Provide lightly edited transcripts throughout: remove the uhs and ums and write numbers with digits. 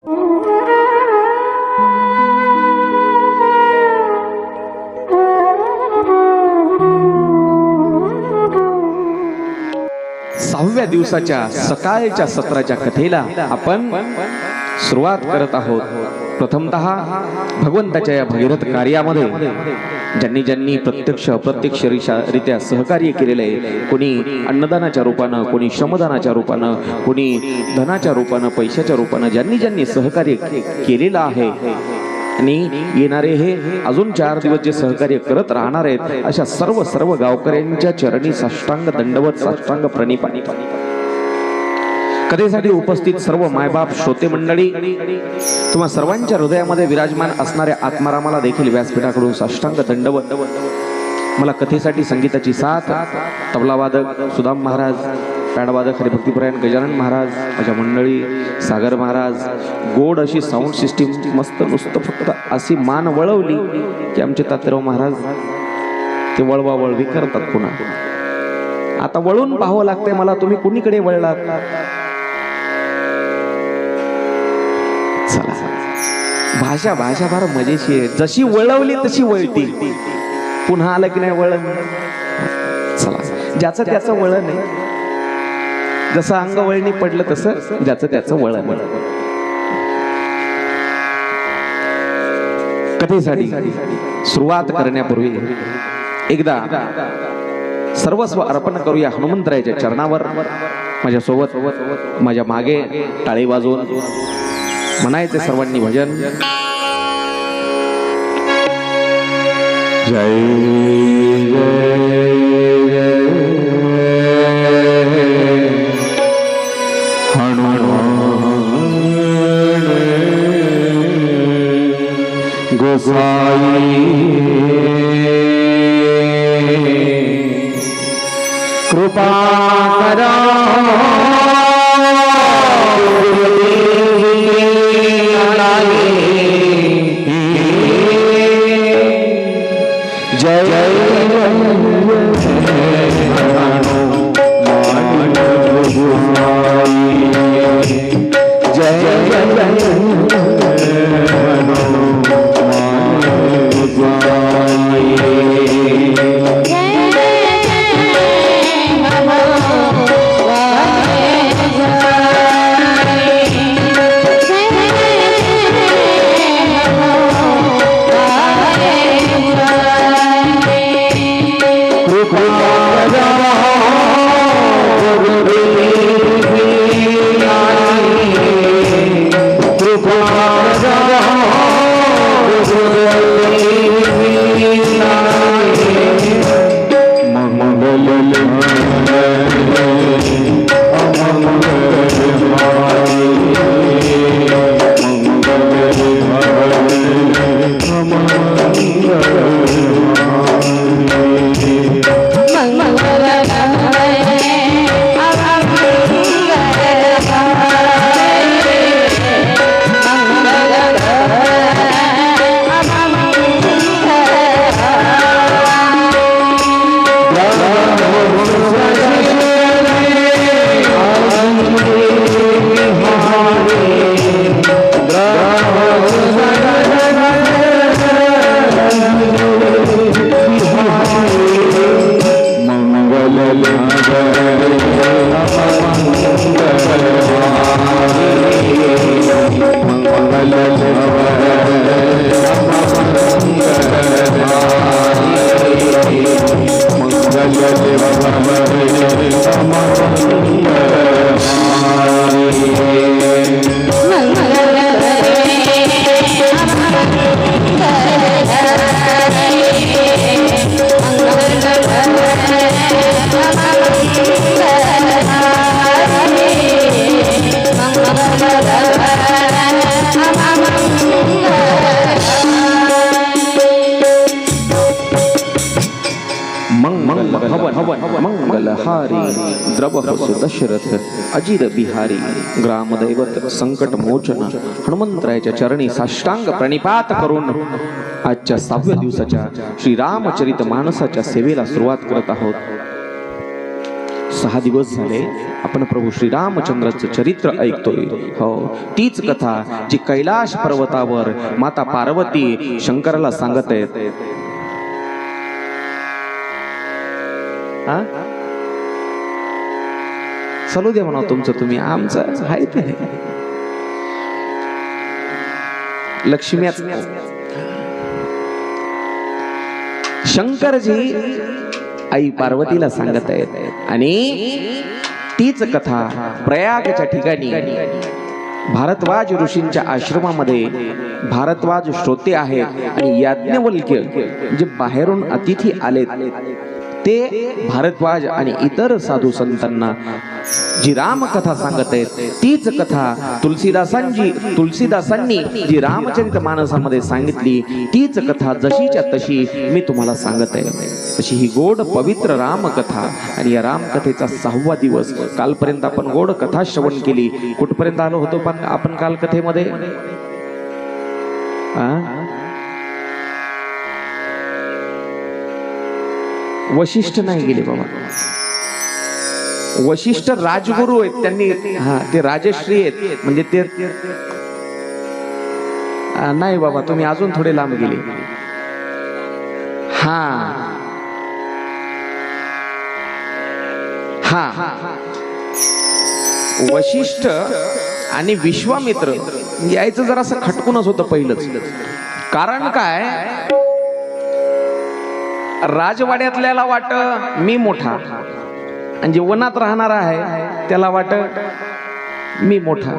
6व्या दिवसाच्या सकाळच्या सत्राच्या कथेला आपण सुरुवात करत आहोत। प्रथमतः भगवंताच्या या भगीरथ कार्यामध्ये ज्यांनी ज्यांनी प्रत्यक्ष अप्रत्यक्ष रित्या सहकार्य केलेले आहे, कोणी अन्नदानाच्या रूपानं, कोणी श्रमदानाच्या रूपानं, कोणी धनाच्या रूपानं, पैशाच्या रूपानं, ज्यांनी ज्यांनी सहकार्य केलेलं आहे आणि येणारे हे अजून 4 दिवस जे सहकार्य करत राहणार आहेत, अशा सर्व गावकऱ्यांच्या चरणी साष्टांग दंडवत, साष्टांग प्रणिपात। कथेसाठी उपस्थित सर्व मायबाप श्रोते मंडळी, तुम्हा सर्वांच्या हृदयामध्ये विराजमान असणाऱ्या आत्मारामाला देखील व्यासपीठाकडून साष्टांग दंडवत। मला कथेसाठी संगीताची साथ तबलावादक सुदाम महाराज, पॅडवादक हरिभक्तीपरायण गजानन महाराज, माझ्या मंडळी सागर महाराज, गोड अशी साऊंड सिस्टीम मस्त, नुसतं फक्त अशी मान वळवली की आमचे तात्याराव महाराज ते वळवा वळवी करतात। पुन्हा आता वळून पाहावं लागतंय मला, तुम्ही कुणीकडे वळलात? चला, भाषा फार मजेशीर आहे, जशी वळवली तशी वळती, पुन्हा आलं की नाही वळण। चला, ज्याचं त्याचं वळण आहे, जसं अंग वळणी पडलं तसं ज्याचं त्याचं वळण। कथेसाठी सुरुवात करण्यापूर्वी एकदा सर्वस्व अर्पण करूया हनुमंतरायाच्या चरणावर। माझ्यासोबत माझ्या मागे टाळी वाजवून म्हणायचे सर्वांनी भजन। जय गोसाई कृपा करा, जय मंगलहारी द्रवहसु दशरथ अजिर बिहारी ग्रामदैवत संकट मोचन हनुमंतरायाच्या चरणी साष्टांग प्रणिपात करून आजच्या 6व्या दिवसाच्या श्री रामचरित मानसाच्या सेवेला सुरुवात करत आहोत। 6 दिवस झाले आपण प्रभू श्रीरामचंद्राचं चरित्र ऐकतोय. हो, तीच कथा जी कैलाश पर्वतावर माता पार्वती शंकराला सांगत आहेत. चालू द्या म्हणा तुमचं तुम्ही, आमचं आहे ते लक्ष्मी. शंकरजी आई पार्वतीला सांगत आहेत आणि तीच कथा प्रयागच्या ठिकाणी भारद्वाज ऋषींच्या आश्रमामध्ये भारद्वाज श्रोते आहेत आणि याज्ञवल्क्य जे बाहेरून अतिथी आलेत ते भारद्वाज आणि इतर साधू संतांना जी रामकथा सांगत आहेत तीच कथा तुलसीदासांनी जी रामचरित मानसामध्ये सांगितली तीच कथा जशीच्या तशी मी तुम्हाला सांगत आहे. अशी ही गोड पवित्र रामकथा. आणि या रामकथेचा 6वा दिवस. कालपर्यंत आपण गोड कथा श्रवण केली. कुठपर्यंत आलो होतो पण आपण काल कथेमध्ये? वशिष्ठ नाही गेले बाबा. वशिष्ठ राजगुरू आहेत, त्यांनी ते राजश्री आहेत म्हणजे ते नाही बाबा, तुम्ही अजून थोडे लांब गेले. वशिष्ठ आणि विश्वामित्र यायचं जरा असं खटकूनच होतं पहिलंच. कारण काय, राजवाड्यातल्याला वाट मी मोठा आणि जे वनात राहणारा आहे त्याला वाट मी मोठा.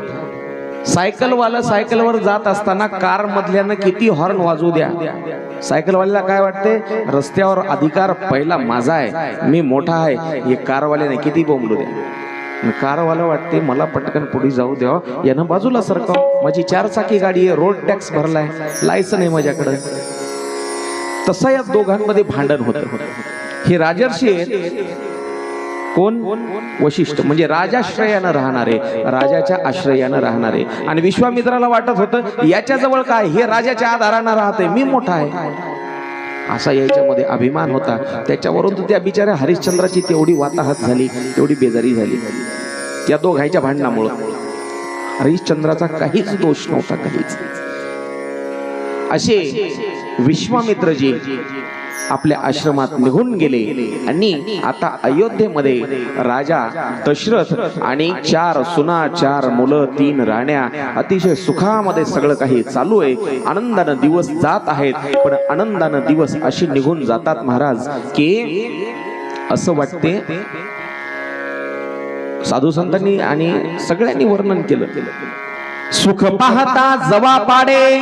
सायकलवाला सायकलवर जात असताना कार मधल्यानं किती हॉर्न वाजवू द्या, सायकलवाल्याला काय वाटते, रस्त्यावर अधिकार पहिला माझा आहे, मी मोठा आहे. हे कारवाल्याने किती बोंबलू द्या, कारवाला वाटते मला पटकन पुढे जाऊ द्या, यानं बाजूला सरकाव, माझी 4 चाकी गाडी आहे, रोड टॅक्स भरलाय, लायसन आहे माझ्याकडे. तसं या दोघांमध्ये भांडण होत. हे राजर्षी आहेत. कोण? वशिष्ठ म्हणजे राजाश्रयानं राहणारे, राजाच्या आश्रयानं राहणारे. आणि विश्वामित्राला वाटत होतं याच्या जवळ काय, हे राजाच्या आधारानं राहते, मी मोठा आहे, असा याच्यामध्ये अभिमान होता. त्याच्यावरून त्या बिचाऱ्या हरिश्चंद्राची तेवढी वाताहत झाली, तेवढी बेजारी झाली या दोघांच्या भांडणामुळं. हरिश्चंद्राचा काहीच दोष नव्हता, काहीच. असे विश्वामित्रजी आपल्या आश्रमात निघून गेले आणि आता अयोध्येमध्ये राजा दशरथ आणि 4 सुना, 4 मुलं, 3 राण्या, अतिशय सुखामध्ये सगळं काही चालू आहे. आनंदानं दिवस जात आहेत. पण आनंदानं दिवस अशी निघून जातात महाराज की असं वाटते, साधू संतांनी आणि सगळ्यांनी वर्णन केलं, सुख पाहता जवा पाडे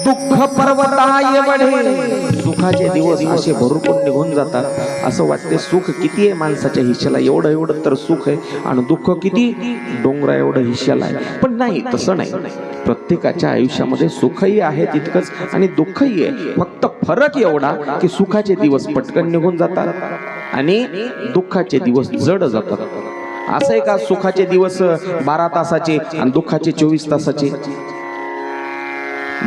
दुःख पर्वताय वढे. सुखाचे दिवस असे भरपूर निघून जातात. असं वाटते सुख किती आहे माणसाच्या हिश्श्याला, एवढं एवढं तर सुख आहे, आणि दुःख किती, डोंगरा एवढं हिश्श्याला आहे. पण नाही, तसं नाही. प्रत्येकाच्या आयुष्यामध्ये सुखही आहे तितकंच आणि दुःखही आहे. फक्त फरक एवढा की सुखाचे दिवस पटकन निघून जातात आणि दुःखाचे दिवस जड जातात. असं आहे का सुखाचे दिवस 12 तासाचे आणि दुःखाचे 24 तासाचे?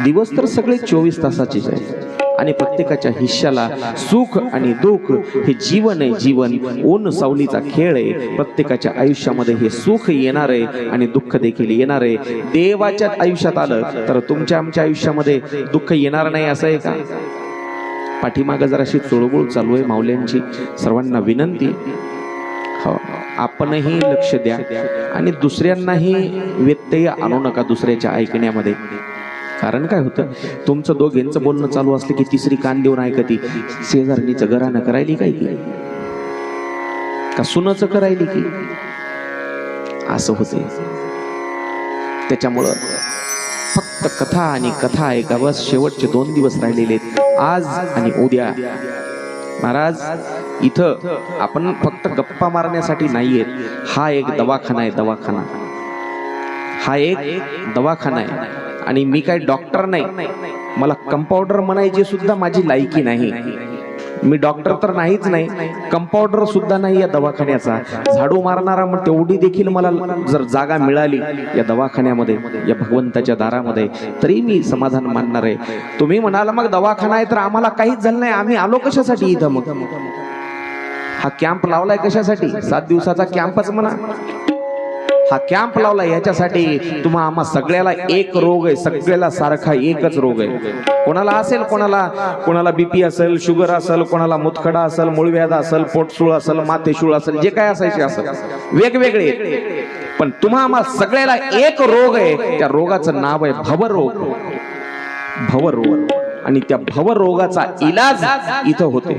दिवस तर सगळे 24 तासाचेच आहेत. आणि प्रत्येकाच्या हिश्श्याला सुख आणि दुःख हे जीवन आहे. जीवन ऊन सावलीचा खेळ आहे. प्रत्येकाच्या आयुष्यामध्ये हे सुख येणार आहे आणि दुःख देखील येणार आहे. देवाच्या आयुष्यात आलं तर तुमच्या आमच्या आयुष्यामध्ये दुःख येणार नाही, असं आहे का? पाठीमागं जराशी चुळबुळ चालू आहे माऊल्यांची. सर्वांना विनंती, आपणही लक्ष द्या आणि दुसऱ्यांनाही व्यत्यय आणू नका दुसऱ्याच्या ऐकण्यामध्ये. कारण काय होतं, तुमचं दोघांचं बोलणं चालू असलं की तिसरी कान देऊन ऐकती, शेजारणीचं घरानं करायली काय की, का सुनाचं करायली की, असं होते. त्याच्यामुळं फक्त कथा आणि कथा ऐका बस. शेवटचे 2 दिवस राहिलेले आहेत, आज आणि उद्या. महाराज इथं आपण फक्त गप्पा मारण्यासाठी नाहीयेत. हा एक दवाखाना आहे, दवाखाना. हा एक दवाखाना आहे आणि मी काय डॉक्टर नाही. मला कंपाऊंडर म्हणायची सुद्धा माझी लायकी नाही. मी डॉक्टर तर नाहीच नाही, कंपाऊंडर सुद्धा नाही या दवाखान्याचा. झाडू मारणारा मग तेवढी देखील मला जर जागा मिळाली या दवाखान्यामध्ये, या भगवंताच्या दारामध्ये, तरी मी समाधान मानणार आहे. तुम्ही म्हणाला मग दवाखाना आहे तर आम्हाला काहीच झालं नाही, आम्ही आलो कशासाठी इथं? मग हा कॅम्प लावलाय कशासाठी? 7 दिवसाचा कॅम्पच म्हणा. हा कॅम्प लावला याच्यासाठी तुम्हा आम्हा सगळ्याला एक रोग आहे, सगळ्याला सारखा एकच रोग आहे. कोणाला असेल, कोणाला बीपी असेल, शुगर असेल, कोणाला मुतखडा असेल, मूळव्याध असेल, पोटसूळ असेल, मातेशूळ असेल, जे काय असायचे असेल वेगवेगळे, पण तुम्हा आम्हा सगळ्याला एक रोग आहे. त्या रोगाचं नाव आहे भवरोग. भवरोग. आणि त्या भवरोगाचा इलाज इथं होतो.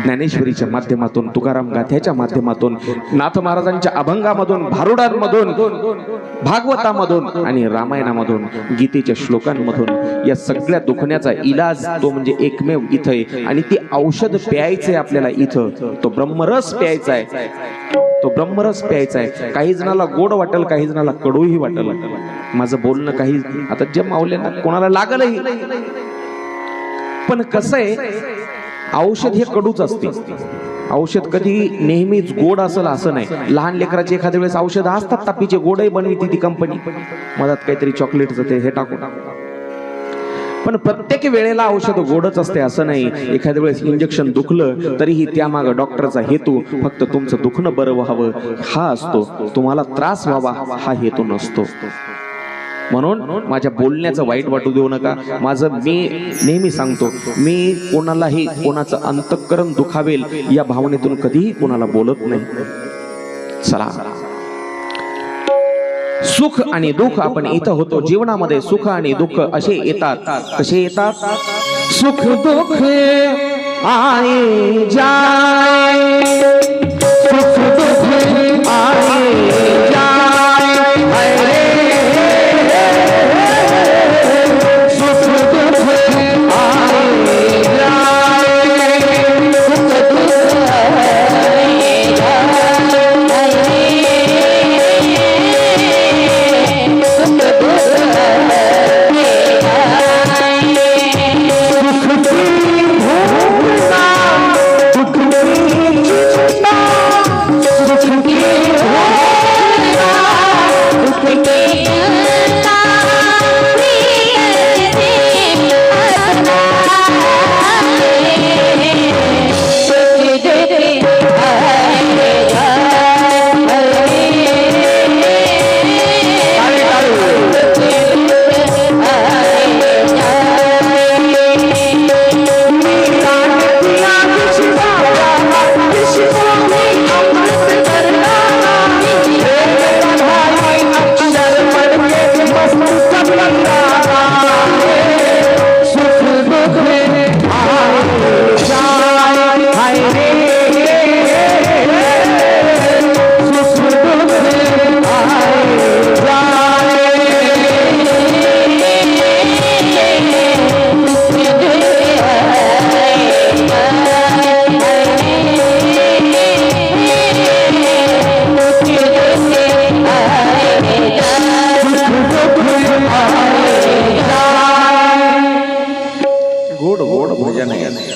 ज्ञानेश्वरीच्या माध्यमातून, तुकाराम गाथ्याच्या माध्यमातून, नाथ महाराजांच्या अभंगामधून, भारुडांमधून, भागवतामधून आणि रामायणामधून, गीतेच्या श्लोकांमधून या सगळ्या दुखण्याचा इलाज तो म्हणजे एकमेव इथं आहे. आणि ते औषध प्यायचंय आपल्याला इथं. तो ब्रह्मरस प्यायचा आहे. तो ब्रह्मरस प्यायचा आहे. काही जणाला गोड वाटेल, काही जणाला कडूही वाटेल. माझं बोलणं काही आता जे मावल्यांना कोणाला लागलही, पण कसं आहे, औषध हे कडूच असते. औषध कधी नेहमीच गोड असेल असं नाही. लहान लेकराचे एखाद्या वेळेस औषध असतात तापीचे, गोडही बनविते ती कंपनी, मधात काहीतरी चॉकलेटचं ते हे टाकून. पण प्रत्येक वेळेला औषध गोडच असते असं नाही. एखाद्या वेळेस इंजेक्शन दुखलं तरीही त्यामागे डॉक्टरचा हेतू फक्त तुमचं दुखणं बरं व्हावं हा असतो, तुम्हाला त्रास व्हावा हा हेतू नसतो. म्हणून माझ्या बोलण्याचं वाईट वाटू देऊ नका. मी नेहमी सांगतो, मी कोणालाही कोणाचं अंतःकरण दुखावेल या भावनेतून कधीही कोणाला बोलत नाही. चला, सुख आणि दुःख आपण इथं होतो. जीवनामध्ये सुख आणि दुःख असे येतात. कसे येतात? सुख दुःख आए जाए, सुख दुःख आए जाए,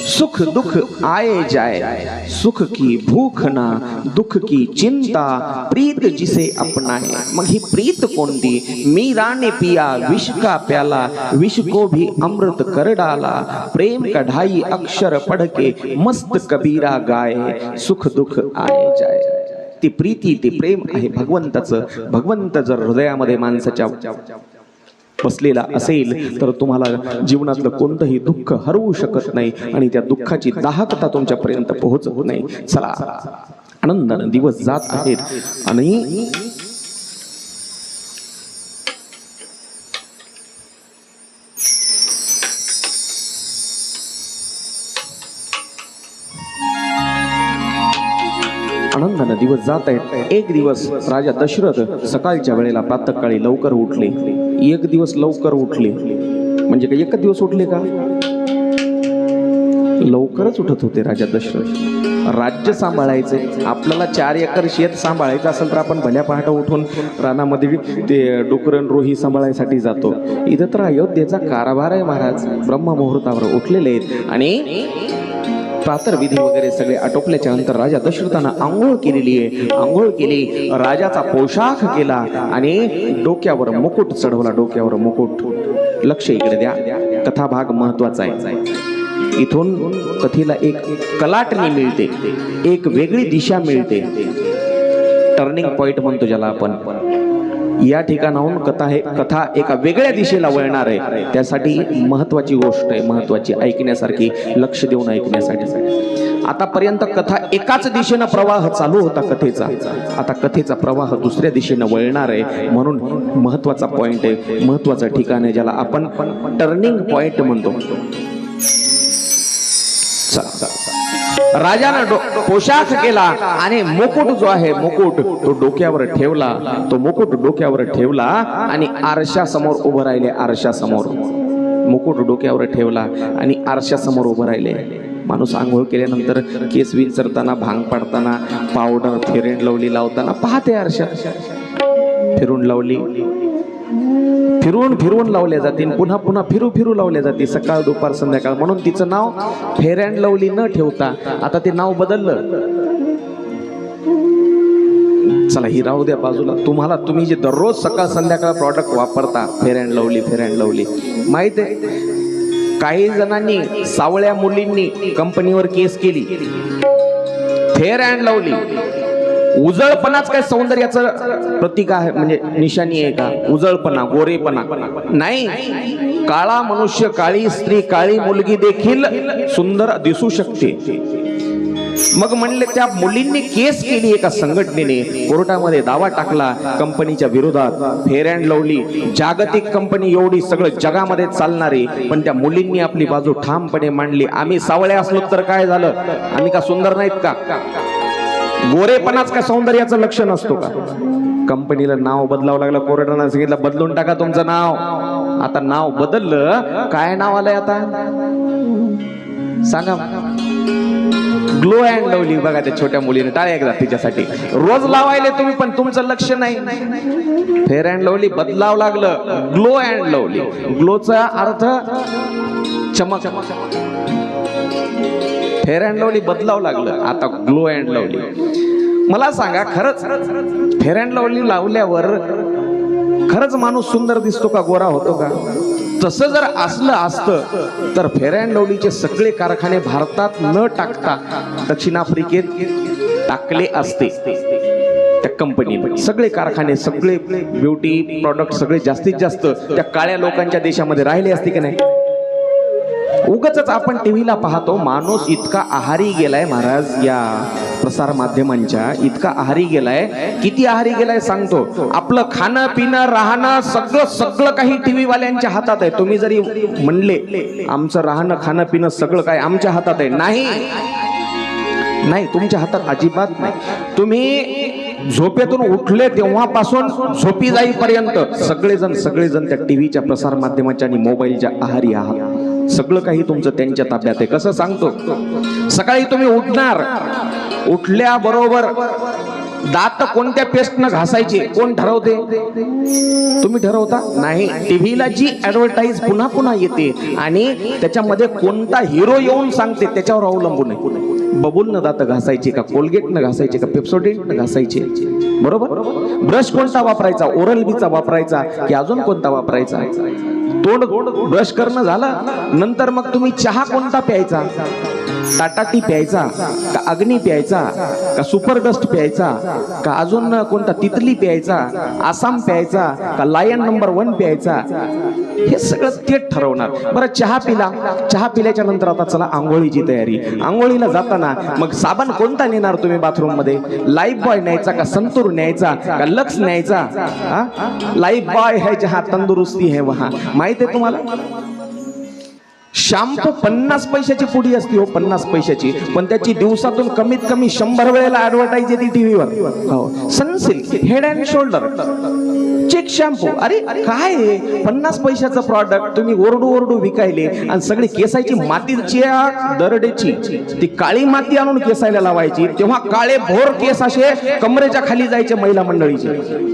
सुख दुख आए जाए, सुख की भूख ना, दुख की चिंता, प्रीत जिसे अपनाए. मग ही प्रीत कोणती? मीरा ने पिया विष का प्याला, विष को भी अमृत कर डाला, प्रेम का ढाई अक्षर पढ़ के मस्त कबीरा गाए. सुख दुख आए जाए. ती प्रीती, ते प्रेम आहे भगवंताचं. भगवंत जर हृदयामध्ये माणसाच्या बसलेला असेल तर तुम्हाला जीवनातलं कोणतंही दुःख हरवू शकत नाही आणि त्या दुःखाची दाहकता तुमच्यापर्यंत पोहोचत नाही. चला, आनंदाने दिवस जात आहेत आणि आनंदाने दिवस जात आहेत. एक दिवस राजा दशरथ सकाळच्या वेळेला प्रातःकाळी लवकर उठले. एक दिवस लवकर उठले म्हणजे काय एक दिवस उठले का? लवकरच उठत होते राजा दशरथ. राज्य सांभाळायचे आपल्याला, 4 एकर शेत सांभाळायचं असेल तर आपण भल्या पहाटे उठून रानामध्ये ते डुकरण रोही सांभाळायसाठी जातो. इथं तर अयोध्येचा कारभार आहे महाराज. ब्रह्ममुहूर्तावर उठलेले आहेत आणि प्रातर्विधी वगैरे सगळे आटोपल्याच्या नंतर राजा दशरथानं आंघोळ केलेली आहे. आंघोळ केली, राजाचा पोशाख केला आणि डोक्यावर मुकुट चढवला. डोक्यावर मुकुट. लक्ष इकडे द्या, कथाभाग महत्वाचा आहे. इथून कथेला एक कलाटणी मिळते, एक वेगळी दिशा मिळते, टर्निंग पॉइंट म्हणतो ज्याला आपण. या ठिकाणाहून कथा एका वेगळ्या दिशेला वळणार आहे. त्यासाठी महत्वाची गोष्ट आहे, महत्वाची, ऐकण्यासारखी, लक्ष देऊन ऐकण्यासाठी. आतापर्यंत कथा एकाच दिशेनं प्रवाह चालू होता कथेचा, आता कथेचा प्रवाह दुसऱ्या दिशेनं वळणार आहे. म्हणून महत्वाचा पॉइंट आहे, महत्वाचं ठिकाण आहे, ज्याला आपण टर्निंग पॉइंट म्हणतो. राजानं पोशाख केला आणि मुकुट जो आहे, मुकुट तो डोक्यावर ठेवला, तो मुकुट डोक्यावर ठेवला आणि आरशासमोर उभं राहिले. आरशासमोर मुकुट डोक्यावर ठेवला आणि आरशासमोर उभं राहिले. माणूस आंघोळ केल्यानंतर केस विंचरताना, भांग पाडताना, पावडर फेर अँड लवली लावताना पाहते आरशात. फिरून लावली, फिरून फिरून लावल्या जाते, पुन्हा पुन्हा फिरू फिरू लावल्या जाते, सकाळ दुपार संध्याकाळ. म्हणून तिचं नाव फेर अँड लवली न ठेवता आता ते नाव बदललं. चला ही राहू द्या बाजूला. तुम्ही जे दररोज सकाळ संध्याकाळ प्रॉडक्ट वापरता, फेर अँड लवली, फेर अँड लवली, माहित आहे काही जणांनी, सावळ्या मुलींनी कंपनीवर केस केली. फेर अँड लवली उजळपणाच काय सौंदर्याचं प्रतीक आहे, म्हणजे निशाणी आहे का? उजळपणा, गोरेपणा नाही. काळा मनुष्य, काळी स्त्री, काळी मुलगी देखील सुंदर दिसू शकते. मग म्हणले त्या मुलींनी केस केली एका संघटनेने, कोर्टामध्ये दावा टाकला कंपनीच्या विरोधात. फेर अँड लवली जागतिक कंपनी, एवढी सगळं जगामध्ये चालणारी, पण त्या मुलींनी आपली बाजू ठामपणे मांडली. आम्ही सावळे असलो तर काय झालं, आम्ही का सुंदर नाहीत का? गोरेपणाच काय सौंदर्याचं लक्षण असतो का? कंपनीला नाव बदलावं लागलं, कोर्टानं सांगितलं बदलून टाका तुमचं नाव. आता नाव बदललं, काय नाव आलंय आता सांगा? Glow and lovely. बघा त्या छोट्या मुलीने टाळ्या एकदा तिच्यासाठी. रोज लावायले तुम्ही, पण तुमचं लक्ष नाही. फेर अँड लवली बदलावं लागलं, ग्लो अँड लवली. ग्लोचा अर्थ चमक, फेर अँड लवली बदलावं लागलं, आता ग्लो अँड लवली. मला सांगा, खरंच फेर अँड लवली लावल्यावर खरंच माणूस सुंदर दिसतो का, गोरा होतो का? तसं जर असलं असतं तर फेर अँड लवलीचे सगळे कारखाने भारतात न टाकता दक्षिण आफ्रिकेत टाकले असते. त्या कंपनीमध्ये सगळे कारखाने, सगळे ब्युटी प्रॉडक्ट सगळे जास्तीत जास्त त्या काळ्या लोकांच्या देशामध्ये राहिले असते की नाही? उगाचच आपण टीव्हीला पाहतो, माणूस इतका आहारी गेलाय महाराज, या प्रसार माध्यमांच्या इतका आहारी गेलाय. किती आहारी गेलाय सांगतो. आपलं खाणं पिणं राहणं सगळं काही टीव्ही वाल्यांच्या हातात आहे. तुम्ही जरी म्हणले आमचं राहणं खाणं पिणं सगळं काय आमच्या हातात आहे, नाही, तुमच्या हातात अजिबात नाही. तुम्ही झोपेतून उठले तेव्हापासून झोपी जाईपर्यंत सगळेजण त्या टीव्हीच्या प्रसार माध्यमाच्या आणि मोबाईलच्या आहारी आहात. सगळं काही तुमचं त्यांच्या ताब्यात आहे. कसं सांगतो? सकाळी तुम्ही उठणार, उठल्याबरोबर दात कोणत्या पेस्टनं घासायचे कोण ठरवते? तुम्ही ठरवता? नाही. टीव्हीला जी ऍडव्हर्टाईज पुन्हा पुन्हा येते आणि त्याच्यामध्ये कोणता हिरो येऊन सांगते त्याच्यावर अवलंबून आहे. बबूलनं दात घासायचे का, कोलगेटनं घासायचे का, पेप्सोडेंटनं घासायचे? बरोबर. ब्रश कोणता वापरायचा, ओरल बीचा वापरायचा की अजून कोणता वापरायचा? तोंड ब्रश करणं झालं नंतर मग तुम्ही चहा कोणता प्यायचा? टाटा टी प्यायचा का अग्नी प्यायचा का सुपर डस्ट प्यायचा का अजून कोणता तितली प्यायचा, आसाम प्यायचा का लायन नंबर 1 प्यायचा? हे सगळं ते ठरवणार. बरं, चहा पिल्याच्या नंतर आता चला आंघोळीची तयारी. आंघोळीला जाताना मग साबण कोणता नेणार तुम्ही बाथरूम मध्ये? लाईफ बॉय न्यायचा का संतूर न्यायचा का लक्स न्यायचा? लाईफ बॉय है जहां तंदुरुस्ती है वहां. माहित आहे तुम्हाला? शॅम्पू 50 पैशाची पुडी असते हो, 50 पैशाची, पण त्याची दिवसातून कमीत कमी 100 वेळेला ऍडव्हर्टाईज येते टीव्हीवर. हो, Sunsilk head and shoulder check shampoo. अरे काय 50 पैशाचं प्रॉडक्ट तुम्ही ओरडू विकायले आणि सगळी केसायची मातीच्या दरडेची ती काळी माती आणून केसायला लावायची, तेव्हा काळे भोर केस असे कमरेच्या खाली जायचे महिला मंडळीचे.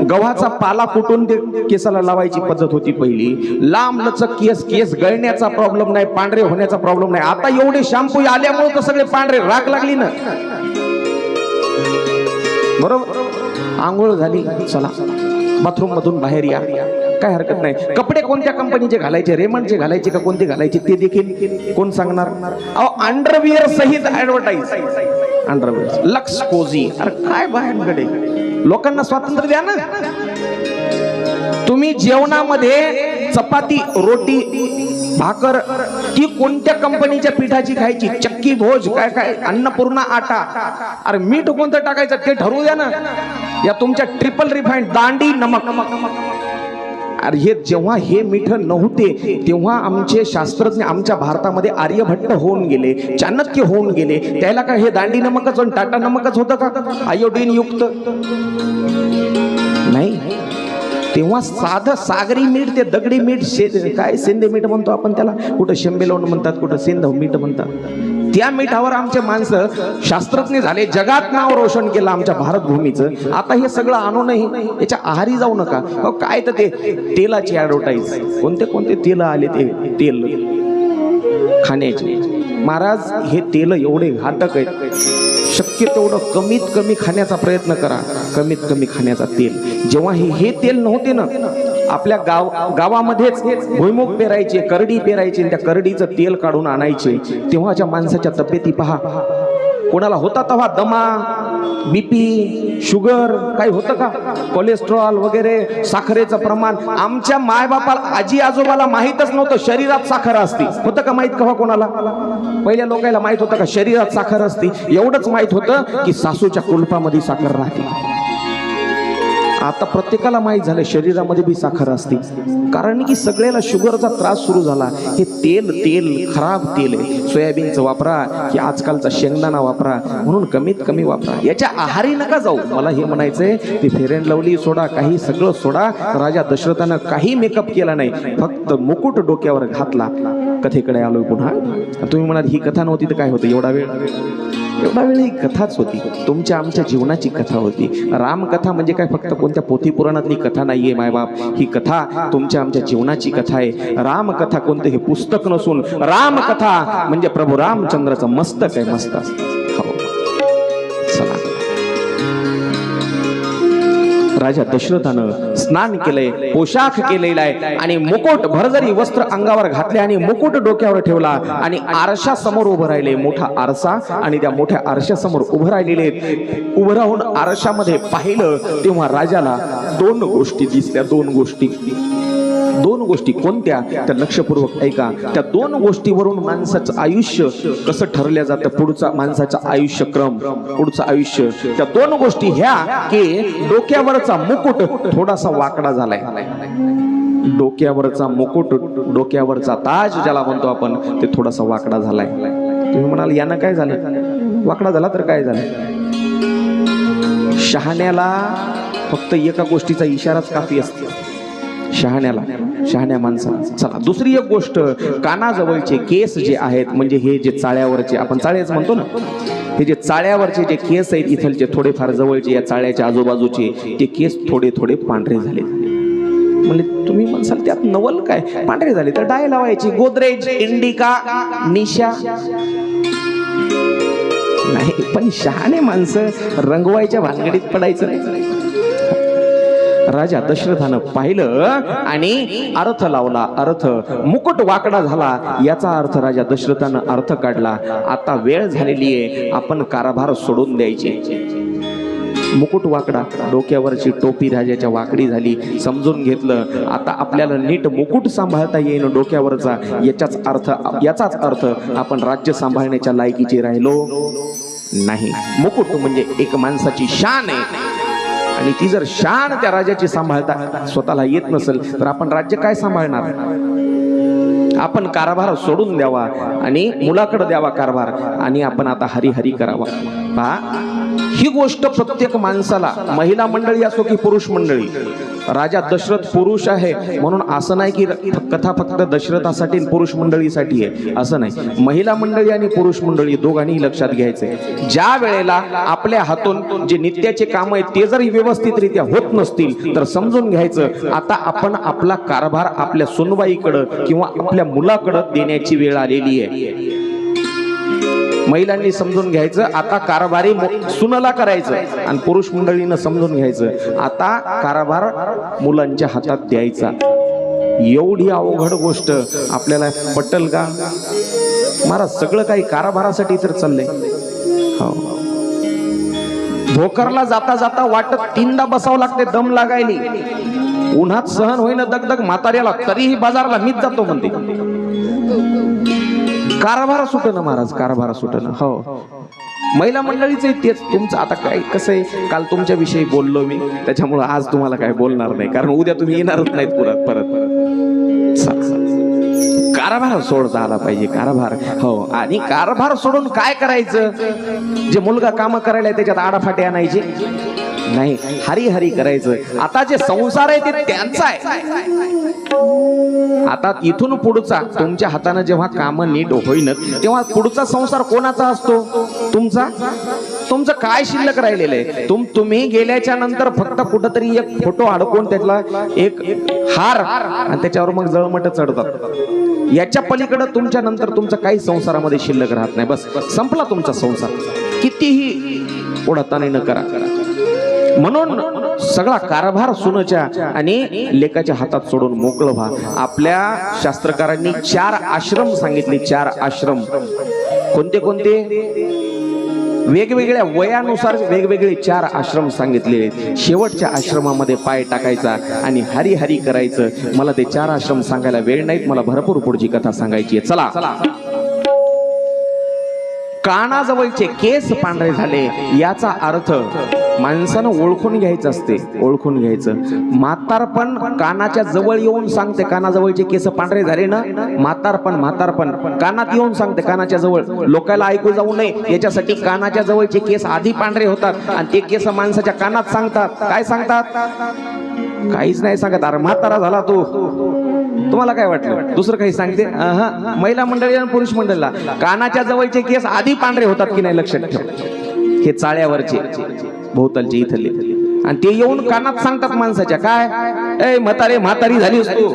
गव्हाचा पाला कुटून ते केसाला लावायची पद्धत होती पहिली. लांब लचक केस गळण्याचा प्रॉब्लेम नाही, पांढरे होण्याचा प्रॉब्लेम नाही. आता एवढे शॅम्पू आल्यामुळे तर सगळे पांढरे, राख लागली ना. बरोबर. आंघोळ झाली, चला बाथरूम मधून बाहेर या. काय हरकत नाही. कपडे कोणत्या कंपनीचे घालायचे, रेमंडचे घालायचे का कोणते घालायचे ते देखील कोण सांगणार? अहो अंडरविअर सहित ऍडव्हर्टाईज, अंडरविअर लक्स कोझी. अरे काय बाहेरकडे, लोकांना स्वातंत्र्य द्या ना. तुम्ही जेवणामध्ये चपाती, रोटी, भाकर ती कोणत्या कंपनीच्या पिठाची खायची? चक्की भोज, काय काय अन्नपूर्णा आटा. अरे मीठ कोणतं टाकायचं ते ठरवू द्या ना. या तुमच्या ट्रिपल रिफाईंड दांडी नमक. अरे हे जेव्हा हे मीठ नव्हते तेव्हा आमचे शास्त्रज्ञ आमच्या भारतामध्ये आर्यभट्ट होऊन गेले, चाणक्य होऊन गेले. त्याला काय हे दांडी नमकच आणि टाटा नमकच होतं का आयोडीन युक्त? नाही. तेव्हा साधं सागरी मीठ, ते दगडी मीठ, काय सेंदे मीठ म्हणतो आपण त्याला, कुठं शेंबेलोण म्हणतात, कुठं सेंद मीठ म्हणतात. त्या मिठावर आमचे माणसं शास्त्रज्ञ झाले, जगात नाव रोशन केलं आमच्या भारत भूमीचं. आता हे सगळं आणूनही याच्या आहारी जाऊ नका. काय तर ते तेलाची ऍडव्हर्टाईज, कोणते कोणते तेल आले, ते तेल खाण्याचे. महाराज हे तेल एवढे घातक आहेत, शक्य तेवढं कमीत कमी खाण्याचा प्रयत्न करा, कमीत कमी खाण्याचा तेल. जेव्हा हे तेल नव्हते ना, आपल्या गावामध्येच भुईमुग पेरायचे, करडी पेरायचे, त्या करडीचं तेल काढून आणायचे. तेव्हाच्या माणसाच्या तब्येती पहा. कोणाला होता तेव्हा दमा, बीपी, शुगर, काही होतं का? कोलेस्ट्रॉल वगैरे, साखरेचं प्रमाण. आमच्या मायबापाला, आजी आजोबाला माहीतच नव्हतं शरीरात साखर असती. होतं का माहित का कोणाला? पहिल्या लोकांना माहित होतं का शरीरात साखर असती? एवढंच माहित होतं की सासूच्या कुलपामध्ये साखर राहते. आता प्रत्येकाला माहित झालं शरीरामध्ये बी साखर असते. कारण की सगळ्याला शुगरचा त्रास सुरू झाला. हे तेल खराब तेल आहे. सोयाबीनचं वापरा की आजकालचा शेंगदाणा वापरा, म्हणून कमीत कमी वापरा. याच्या आहारी नका जाऊ. मला हे म्हणायचंय, ते फेअर अँड लवली सोडा, काही सगळं सोडा. राजा दशरथानं काही मेकअप केला नाही, फक्त मुकुट डोक्यावर घातला. कथेकडे आलोय पुन्हा. तुम्ही म्हणाल ही कथा नव्हती तर काय होतं एवढा वेळ? एवढा वेळ ही कथाच होती, तुमच्या आमच्या जीवनाची कथा होती. रामकथा म्हणजे काय फक्त कोणत्या पोथी पुराणातली कथा नाहीये मायबाप. ही कथा तुमच्या आमच्या जीवनाची कथा आहे. रामकथा कोणतं हे पुस्तक नसून रामकथा म्हणजे प्रभू रामचंद्राचं मस्तक आहे, मस्तक. हो चला. राजा दशरथानं स्नान केलंय, पोशाख केलेला आहे आणि मुकुट, भरजरी वस्त्र अंगावर घातले आणि मुकुट डोक्यावर ठेवला आणि आरशा समोर उभं राहिले. मोठा आरसा आणि त्या मोठ्या आरशासमोर उभं राहिलेले. उभं राहून आरशामध्ये पाहिलं तेव्हा राजाला दोन गोष्टी दिसल्या. दोन गोष्टी कोणत्या? त्या लक्षपूर्वक ऐका. त्या दोन गोष्टीवरून माणसाचं आयुष्य कसं ठरलं जातं, पुढचा माणसाचा आयुष्यक्रम, पुढचं आयुष्य. त्या दोन गोष्टी ह्या की डोक्यावरचा मुकुट थोडासा वाकडा झालाय. डोक्यावरचा मुकुट, डोक्यावरचा ताज ज्याला म्हणतो आपण, ते थोडासा वाकडा झालाय. तुम्ही म्हणाल यानं काय झालं? वाकडा झाला तर काय झालं? शहाण्याला फक्त एका गोष्टीचा इशाराच काफी असतो. शहाण्या माणसाला. चला दुसरी एक गोष्ट, कानाजवळचे केस जे आहेत, म्हणजे हे जे चाळ्यावरचे, आपण चाळ्याच म्हणतो ना, हे जे चाळ्यावरचे जे केस आहेत इथलचे थोडेफार जवळचे, या चाळ्याच्या आजूबाजूचे ते केस थोडे थोडे पांढरे झाले. म्हणजे तुम्ही म्हणसाल त्यात नवल काय, पांढरे झाले तर डाय लावायची. गोदरेज, इंडिका, निशा. नाही, पण शहाणे माणसं रंगवायच्या भानगडीत पडायचं नाही. राजा दशरथानं पाहिलं आणि अर्थ लावला. अर्थ, मुकुट वाकडा झाला याचा अर्थ राजा दशरथानं अर्थ काढला. आता वेळ झालेली आहे, आपण कारभार सोडून द्यायचे. मुकुट वाकडा, डोक्यावरची टोपी राजाच्या वाकडी झाली. समजून घेतलं आता आपल्याला नीट मुकुट सांभाळता येईन डोक्यावरचा. याचाच अर्थ आपण राज्य सांभाळण्याच्या लायकीचे राहिलो नाही. मुकुट म्हणजे एक माणसाची शान आहे आणि ती जर शान त्या राजाची सांभाळता स्वतःला येत नसेल तर आपण राज्य काय सांभाळणार? आपण कारभार सोडून द्यावा आणि मुलाकडे द्यावा कारभार आणि आपण आता हरिहरी करावा. पहा, ही गोष्ट प्रत्येक माणसाला, महिला मंडळी असो की पुरुष मंडळी, राजा दशरथ पुरुष आहे म्हणून असं नाही की कथा फक्त दशरथासाठी पुरुष मंडळीसाठी आहे, असं नाही. महिला मंडळी आणि पुरुष मंडळी दोघांनी लक्षात घ्यायचंय. ज्या वेळेला आपल्या हातून जे नित्याचे काम आहेत ते जरी व्यवस्थितरित्या होत नसतील तर समजून घ्यायचं आता आपण आपला कारभार आपल्या सुनबाईकडं किंवा आपल्या मुलाकडं देण्याची वेळ आलेली आहे. महिलांनी समजून घ्यायचं आता कारभारी सुनला करायचं, आणि पुरुष मंडळीनं समजून घ्यायचं आता कारभार मुलांच्या हातात द्यायचा. एवढी अवघड गोष्ट आपल्याला पटल का महाराज? सगळं काही कारभारासाठी तर चाललंय. हो, भोकरला जाता जाता वाटत 3दा बसावं लागते दम लागायली. उन्हात सहन होईना दगदग म्हाताऱ्याला, तरीही बाजारला मीच जातो म्हणते. कारभार सुटणं महाराज, कारभार सुटणं. हो, महिला मंडळीच तेच तुमचं. आता काय कसं आहे, काल तुमच्या विषयी बोललो मी, त्याच्यामुळे आज तुम्हाला काय बोलणार नाही, कारण उद्या तुम्ही येणारच नाहीत परत. कारभार सोडता आला पाहिजे, कारभार. हो, आणि कारभार सोडून काय करायचं? जे मुलगा काम करायला त्याच्यात आडाफाटे आणायचे नाही, हरी हरी करायचं. आता जे संसार आहे ते त्यांचा आहे. आता इथून पुढचा तुमच्या हाताने जेव्हा काम नीट होईन तेव्हा पुढचा संसार कोणाचा असतो? तुमचा. तुमचं काय शिल्लक राहिलेलं आहे? तुम्ही गेल्याच्या नंतर फक्त कुठंतरी एक फोटो अडकवून त्यातला एक हार आणि त्याच्यावर मग जळमट चढतात. याच्या पलीकडे तुमच्या नंतर तुमचं काही संसारामध्ये शिल्लक राहत नाही. बस संपला तुमचा संसार, कितीही ओढाताणी न करा. म्हणून सगळा कारभार सुनेच्या आणि लेकाच्या हातात सोडून मोकळं व्हा. आपल्या शास्त्रकारांनी 4 आश्रम सांगितले. 4 आश्रम कोणते कोणते? वेगवेगळ्या वयानुसार वेगवेगळे 4 आश्रम सांगितलेले. शेवटच्या आश्रमामध्ये पाय टाकायचा आणि हरी हरी करायचं. मला ते 4 आश्रम सांगायला वेळ नाही, मला भरपूर पुढची कथा सांगायची आहे. चला. कानाजवळचे केस पांढरे झाले याचा अर्थ माणसानं ओळखून घ्यायचं असते, ओळखून घ्यायचं. म्हातारपण कानाच्या जवळ येऊन सांगते कानाजवळचे केस पांढरे झाले ना. म्हातारपण कानात येऊन सांगते, कानाच्या जवळ. लोकांना ऐकू जाऊ नये याच्यासाठी कानाच्या जवळचे केस आधी पांढरे होतात आणि ते केस माणसाच्या कानात सांगतात. काय सांगतात? काहीच नाही सांगत. अरे म्हातारा झाला तू, तुम्हाला काय वाटलं दुसरं काही सांगते? महिला मंडळी आणि पुरुष मंडळीला कानाच्या जवळचे केस आधी पांढरे होतात की नाही लक्षात ठेव. हे चाळ्यावरचे भोवतालचे इथले, आणि ते येऊन कानात सांगतात माणसाच्या, काय ए म्हातारे म्हातारी झालीस तू.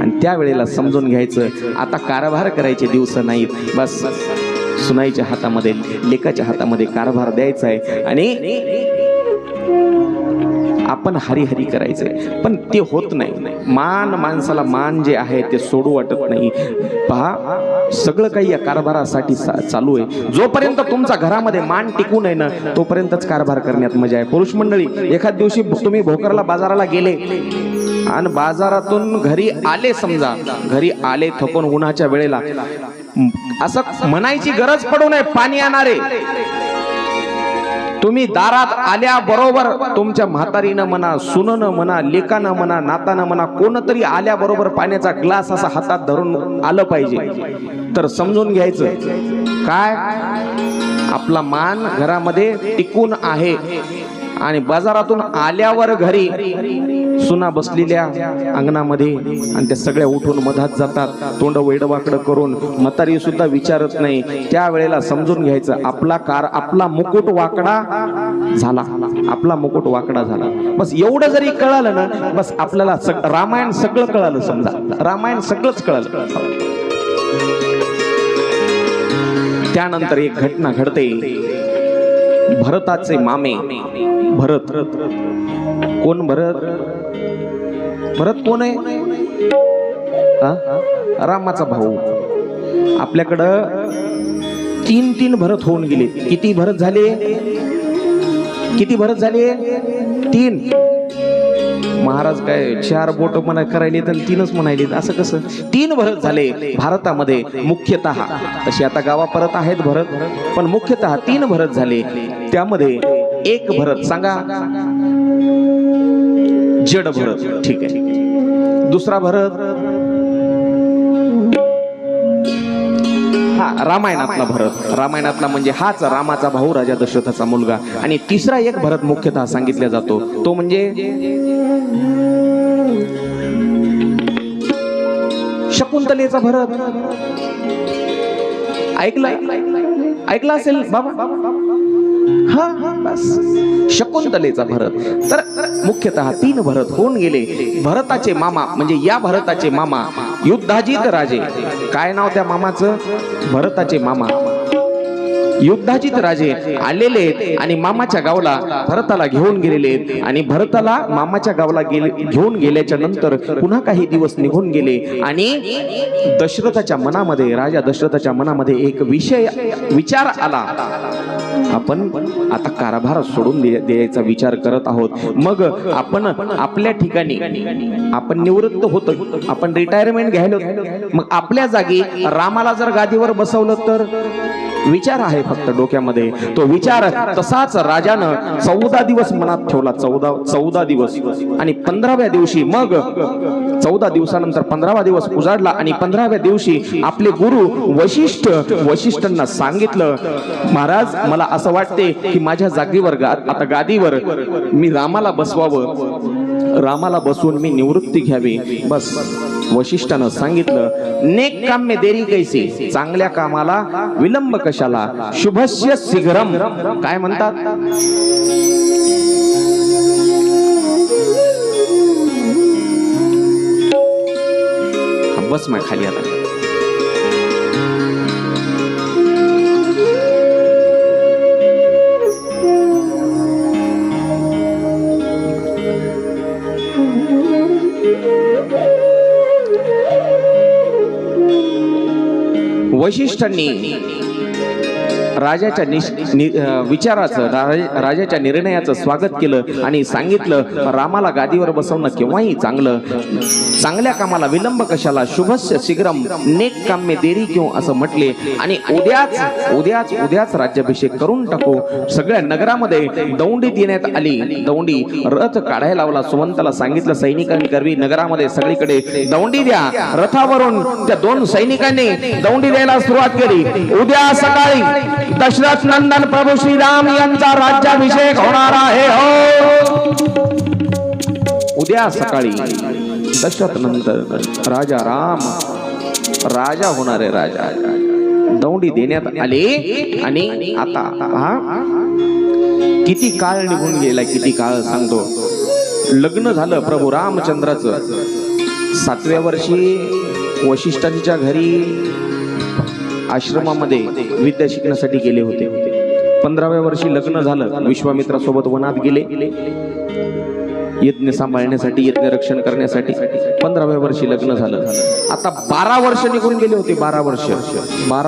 आणि त्या वेळेला समजून घ्यायचं आता कारभार करायचे दिवस नाहीत. बस सुनाईच्या हातामध्ये लेकाच्या हातामध्ये कारभार द्यायचा आहे आणि आपण हरी हरी करायचंय. पण ते होत नाही. मान, माणसाला मान जे आहे ते सोडू वाटत नाही. पहा, सगळं काही या कारभारासाठी चालू आहे. जोपर्यंत तुमचा घरामध्ये मान टिकून आहे ना तोपर्यंतच कारभार करण्यात मजा आहे. पुरुष मंडळी, एखाद दिवशी तुम्ही भोकरला बाजाराला गेले आणि बाजारातून घरी आले, समजा घरी आले थकून उन्हाच्या वेळेला, असं म्हणायची गरज पडू नये पाणी आणणारे. तुम्ही दारात आल्याबरोबर तुमच्या म्हातारीनं म्हणा, सुननं म्हणा, लेकानं म्हणा, नातानं म्हणा, कोणतरी आल्याबरोबर पाण्याचा ग्लास असा हातात धरून आलं पाहिजे. तर समजून घ्यायचं काय, आपला मान घरामध्ये टिकून आहे. आणि बाजारातून आल्यावर घरी सुना बसलेल्या अंगणामध्ये आणि त्या सगळ्या उठून मधात जातात, तोंड वेडवाकडं करून. म्हातारी सुद्धा विचारत नाही. त्यावेळेला समजून घ्यायचं आपला मुकुट वाकडा झाला, आपला मुकुट वाकडा झाला. बस एवढं जरी कळालं ना, बस आपल्याला रामायण सगळं कळालं. समजा रामायण सगळंच कळालं. त्यानंतर एक घटना घडते. भरताचे मामे भरत. कोण भरत? भरत कोण आहे? रामाचा भाऊ. आपल्याकडं 3 भरत होऊन गेले. किती भरत झाले? किती भरत झाले? 3. महाराज काय 4 बोट म्हणा करायले तर 3च म्हणायले, असं कसं? 3 भरत झाले भारतामध्ये मुख्यतः. तशी आता गावा परत आहेत भरत, पण मुख्यतः 3 भरत झाले. त्यामध्ये एक भरत सांगा, जड भरत, ठीक आहे. दुसरा भरत हा रामायणातला भरत. रामायणातला म्हणजे हाच रामाचा भाऊ, राजा दशरथाचा मुलगा. आणि तिसरा एक भरत मुख्यतः सांगितला जातो, तो म्हणजे शकुंतलेचा भरत. ऐकला असेल बाबा? हा, बस शकुंतलेचा भरत. तर मुख्यतः 3 भरत होऊन गेले. भरताचे मामा म्हणजे या भरताचे मामा युद्धाजित राजे. काय नाव त्या मामाचं? भरताचे मामा. युद्धाजित राजे आलेले आहेत आणि मामाच्या गावाला भरताला घेऊन गेलेले आहेत. आणि भरताला मामाच्या गावाला घेऊन गेल्याच्या नंतर पुन्हा काही दिवस निघून गेले आणि दशरथाच्या मनामध्ये, राजा दशरथाच्या मनामध्ये एक विचार आला. आपण आता कारभार सोडून द्यायचा विचार करत आहोत. मग आपण आपल्या ठिकाणी आपण निवृत्त होतो, आपण रिटायरमेंट घ्यायला, मग आपल्या जागी रामाला जर गादीवर बसवलं तर विचार आहे फक्त डोक्यामध्ये. तो विचार तसाच राजानं 14 दिवस मनात ठेवला. 14 दिवस आणि 15व्या दिवशी, मग 14 दिवसानंतर 15वा दिवस उजाडला आणि 15व्या दिवशी आपले गुरु वशिष्ठांना सांगितलं, महाराज मला असं वाटते की माझ्या जागेवर आता गादीवर मी रामाला बसवावं, रामाला बसवून मी निवृत्ती घ्यावी. बस वशिष्ठानं सांगितलं, नेक काम में देरी कैसी, चांगल्या कामाला विलंब कशाला, शुभस्य शीघ्रम. काय म्हणतात? बस मैं खाली आता. वशिष्ठांनी राजाच्या विचाराचं, राजाच्या निर्णयाचं स्वागत केलं आणि सांगितलं, रामाला गादीवर बसवणं केव्हाही चांगलं, चांगल्या कामाला विलंब कशाला, शुभस्य शीघ्रम, नेक काम में देरी क्यों, असं म्हटले. आणि उद्याच राज्याभिषेक करून टाकू. सगळ्या नगरामध्ये दौंडी देण्यात आली. दौंडी रथ काढायला लावला. सुमंताला सांगितलं, सैनिकांनी करवी नगरामध्ये सगळीकडे दौंडी द्या. रथावरून त्या 2 सैनिकांनी दौंडी द्यायला सुरुवात केली. उद्या सकाळी दशरथ नंदन प्रभू श्रीराम यांचा राज्याभिषेक होणार आहे. हो, उद्या सकाळी दशरथ नंदन राजा राम राजा होणार आहे. राजा दौंडी देण्यात आले. आणि आता किती काळ निघून गेला, किती काळ सांगतो. लग्न झालं प्रभू रामचंद्राचं. 7व्या वर्षी वशिष्ठांच्या घरी आश्रमामध्ये विद्या शिकण्यासाठी गेले होते. 15व्या वर्षी लग्न झालं. विश्वामित्रासोबत वनात गेले यज्ञ सांभाळण्यासाठी, यज्ञ रक्षण करण्यासाठी. 15व्या वर्षी लग्न झालं. आता 12 वर्ष निघून गेले होते. 12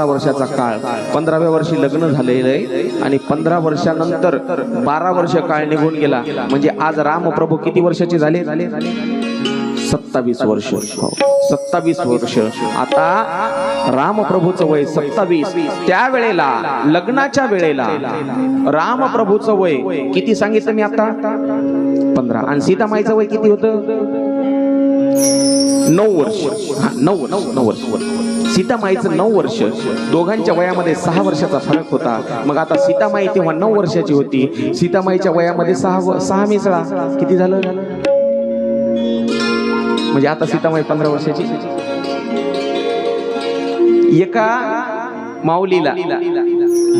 वर्षाचा काळ. 15व्या वर्षी लग्न झालेलं आहे आणि 15 वर्षानंतर 12 वर्ष काळ निघून गेला. म्हणजे आज रामप्रभू किती वर्षाचे झाले? 27 वर्ष. 27 वर्ष. आता रामप्रभूचं वय 27. त्यावेळेला लग्नाच्या वेळेला रामप्रभूचं वय किती सांगितलं मी आता? 15. आणि सीतामाईचं वय किती होतं? 9 वर्ष. 9 वर्ष. सीतामाईचं 9 वर्ष. दोघांच्या वयामध्ये 6 वर्षाचा फरक होता. मग आता सीतामाई तेव्हा 9 वर्षाची होती. सीतामाईच्या वयामध्ये 6 मिसळा किती झालं? म्हणजे आता सीतामाई 15 वर्षाची. एका माऊलीला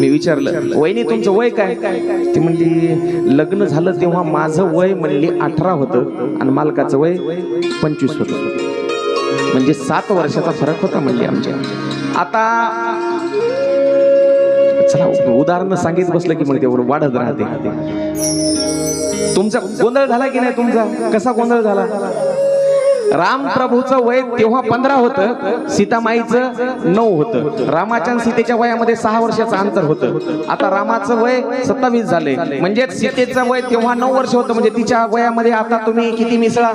मी विचारलं, वहिनी तुमचं वय काय? ती म्हणली, लग्न झालं तेव्हा माझं वय म्हणली 18 होतं आणि मालकाचं वय 25 होतं. म्हणजे 7 वर्षाचा फरक होता म्हणली आमच्या. आता चला उदाहरण सांगित बसलं की म्हणजे तेवढं वाढत राहते. तुमचा गोंधळ झाला की नाही? तुमचा कसा गोंधळ झाला? रामप्रभूचं वय तेव्हा 15 होतं, सीतामाईचं 9 होतं. रामाच्या सीतेच्या वयामध्ये 6 वर्षाचं अंतर होतं. आता रामाचं वय 27 झाले. म्हणजे सीतेचं वय तेव्हा 9 वर्ष होतं. म्हणजे तिच्या वयामध्ये आता तुम्ही किती मिसळा?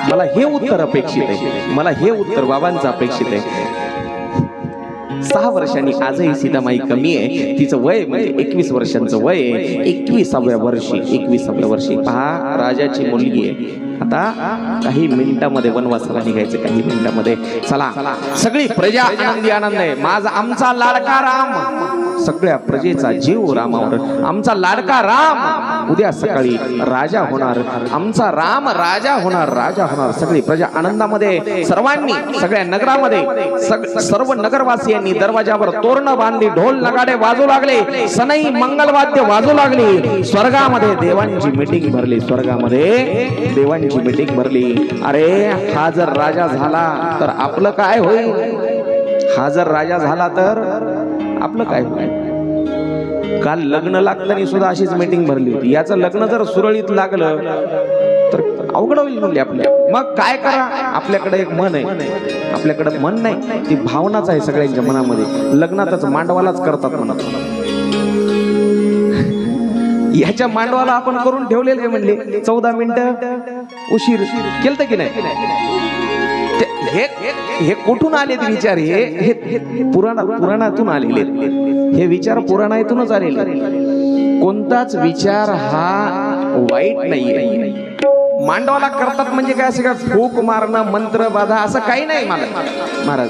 मला हे उत्तर अपेक्षित आहे. मला हे उत्तर बाबांचं अपेक्षित आहे. 6 वर्षांनी आजही सीतामाई कमी आहे. तिचं वय म्हणजे 21 वर्षांचं वय आहे. 21व्या वर्षी पहा, राजाची मुलगी आहे. आता काही मिनिटामध्ये वनवासाला निघायचं, काही मिनिटामध्ये. चला सगळी प्रजा आनंद आहे. माझा आमचा लाडका राम, सगळ्या प्रजेचा जीव रामावर. आमचा लाडका राम उद्या सकाळी राजा होणार. आमचा राम राजा होणार. सगळी प्रजा आनंदामध्ये. सर्वांनी सगळ्या नगरामध्ये सर्व नगरवासियांनी दरवाजावर तोरण बांधली. ढोल नगाडे वाजू लागले. सनई मंगलवाद्य वाजू लागली. स्वर्गामध्ये देवांची मीटिंग भरली. स्वर्गामध्ये देवांची देवांची मीटिंग भरली. अरे हा जर राजा झाला तर आपलं काय होईल? हा जर राजा झाला तर आपलं काय होईल? काल लग्न लागताना सुद्धा अशीच मीटिंग भरली होती. याचं लग्न जर सुरळीत लागलं तर अवघड होईल म्हणले आपल्या. मग काय करा? आपल्याकडे एक मन आहे, आपल्याकडे मन नाही, ती भावनाच आहे सगळ्यांच्या मनामध्ये. लग्नातच मांडवालाच करतात म्हणत. याच्या मांडवाला आपण करून ठेवलेलं आहे म्हणले 14 मिनिटं उशीर केलत की नाही? हे कुठून आलेत विचार? हे पुराणातून आलेले हे विचार, पुराणातूनच आलेले. कोणताच विचार हा वाईट नाहीये. मांडवाला करतात म्हणजे काय? असं का फूक मारणं, मंत्र बाधा असं काही नाही महाराज,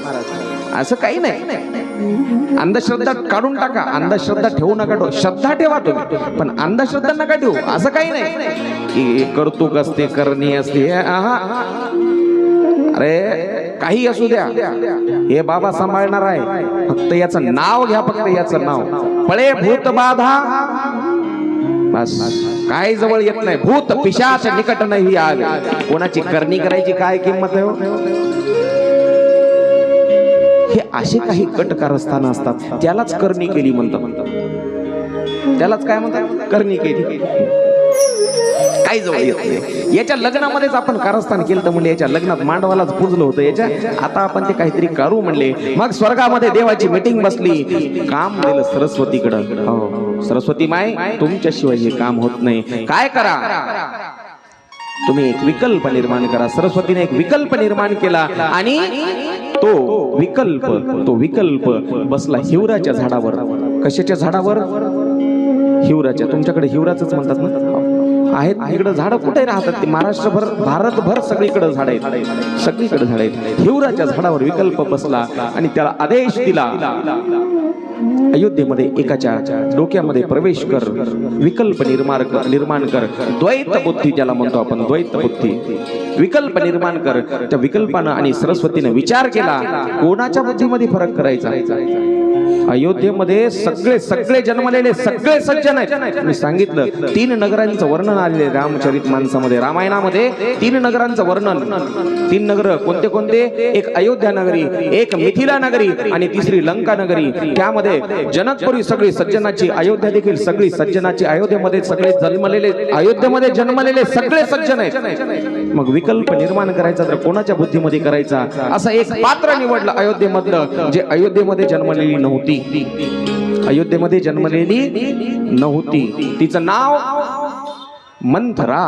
असं काही नाही. अंधश्रद्धा काढून टाका, अंधश्रद्धा ठेवू नका. श्रद्धा ठेवा तुम्ही, पण अंधश्रद्धा नका ठेवू. असं काही नाही की कर्तुक असते, करणी असते. अरे काही असू द्या, हे बाबा सांभाळणार आहे. फक्त याचं नाव घ्या, फक्त याचं नाव. पळे भूत बाधा, बस. काय जवळ येत नाही. भूत पिशाच निकट नाही आग. कोणाची करणी करायची काय किंमत आहे? हे असे काही कट कारस्थान असतात, त्यालाच करणी केली म्हणतात. त्यालाच काय म्हणतात? करणी केली. काही जवळ येत नाही. याच्या लग्नामध्येच आपण कारस्थान केलं तर म्हणले, याच्या लग्नात मांडवालाच पूजलं होतं. याच्या आता आपण ते काहीतरी करू म्हणले. मग स्वर्गामध्ये देवाची मीटिंग बसली. काम दिलं सरस्वतीकडं. हो, सरस्वती माय, तुमच्याशिवाय हे काम होत नाही. काय करा? तुम्ही एक विकल्प निर्माण करा. सरस्वतीने एक विकल्प निर्माण केला आणि तो विकल्प बसला हिवराच्या झाडावर. कशाच्या झाडावर? हिवराच्या. तुमच्याकडे हिवराच म्हणतात ना? आहेत इकडे झाडं कुठे राहतात? ते महाराष्ट्रभर, भारतभर सगळीकडे झाड आहेत, सगळीकडे झाड आहेत. हिवराच्या झाडावर विकल्प बसला आणि त्याला आदेश दिला, अयोध्येमध्ये एकाच्या डोक्यामध्ये प्रवेश कर, विकल्प निर्माण कर. द्वैत बुद्धी ज्याला म्हणतो आपण, द्वैत बुद्धी. विकल्प निर्माण कर. त्या विकल्पानं आणि सरस्वतीने विचार केला, कोणाच्या बुद्धीमध्ये फरक करायचा? अयोध्येमध्ये सगळे जन्मलेले सगळे सज्जन आहेत. मी सांगितलं 3 नगरांचं वर्णन आलेले रामचरित मानसामध्ये, रामायणामध्ये 3 नगरांचं वर्णन. 3 नगर कोणते कोणते? एक अयोध्या नगरी, एक मिथिला नगरी आणि तिसरी लंका नगरी. त्यामध्ये जनकपुरी सगळी सज्जनाची, अयोध्या देखील सगळी सज्जनाची. अयोध्येमध्ये सगळे जन्मलेले सगळे सज्जन आहेत. मग विकल्प निर्माण करायचा तर कोणाच्या बुद्धीमध्ये करायचा? असं एक पात्र निवडलं अयोध्येमधलं, जे अयोध्येमध्ये जन्मलेली नव्हती. अयोध्येमध्ये जन्मलेली नव्हती. तिचं नाव मंथरा.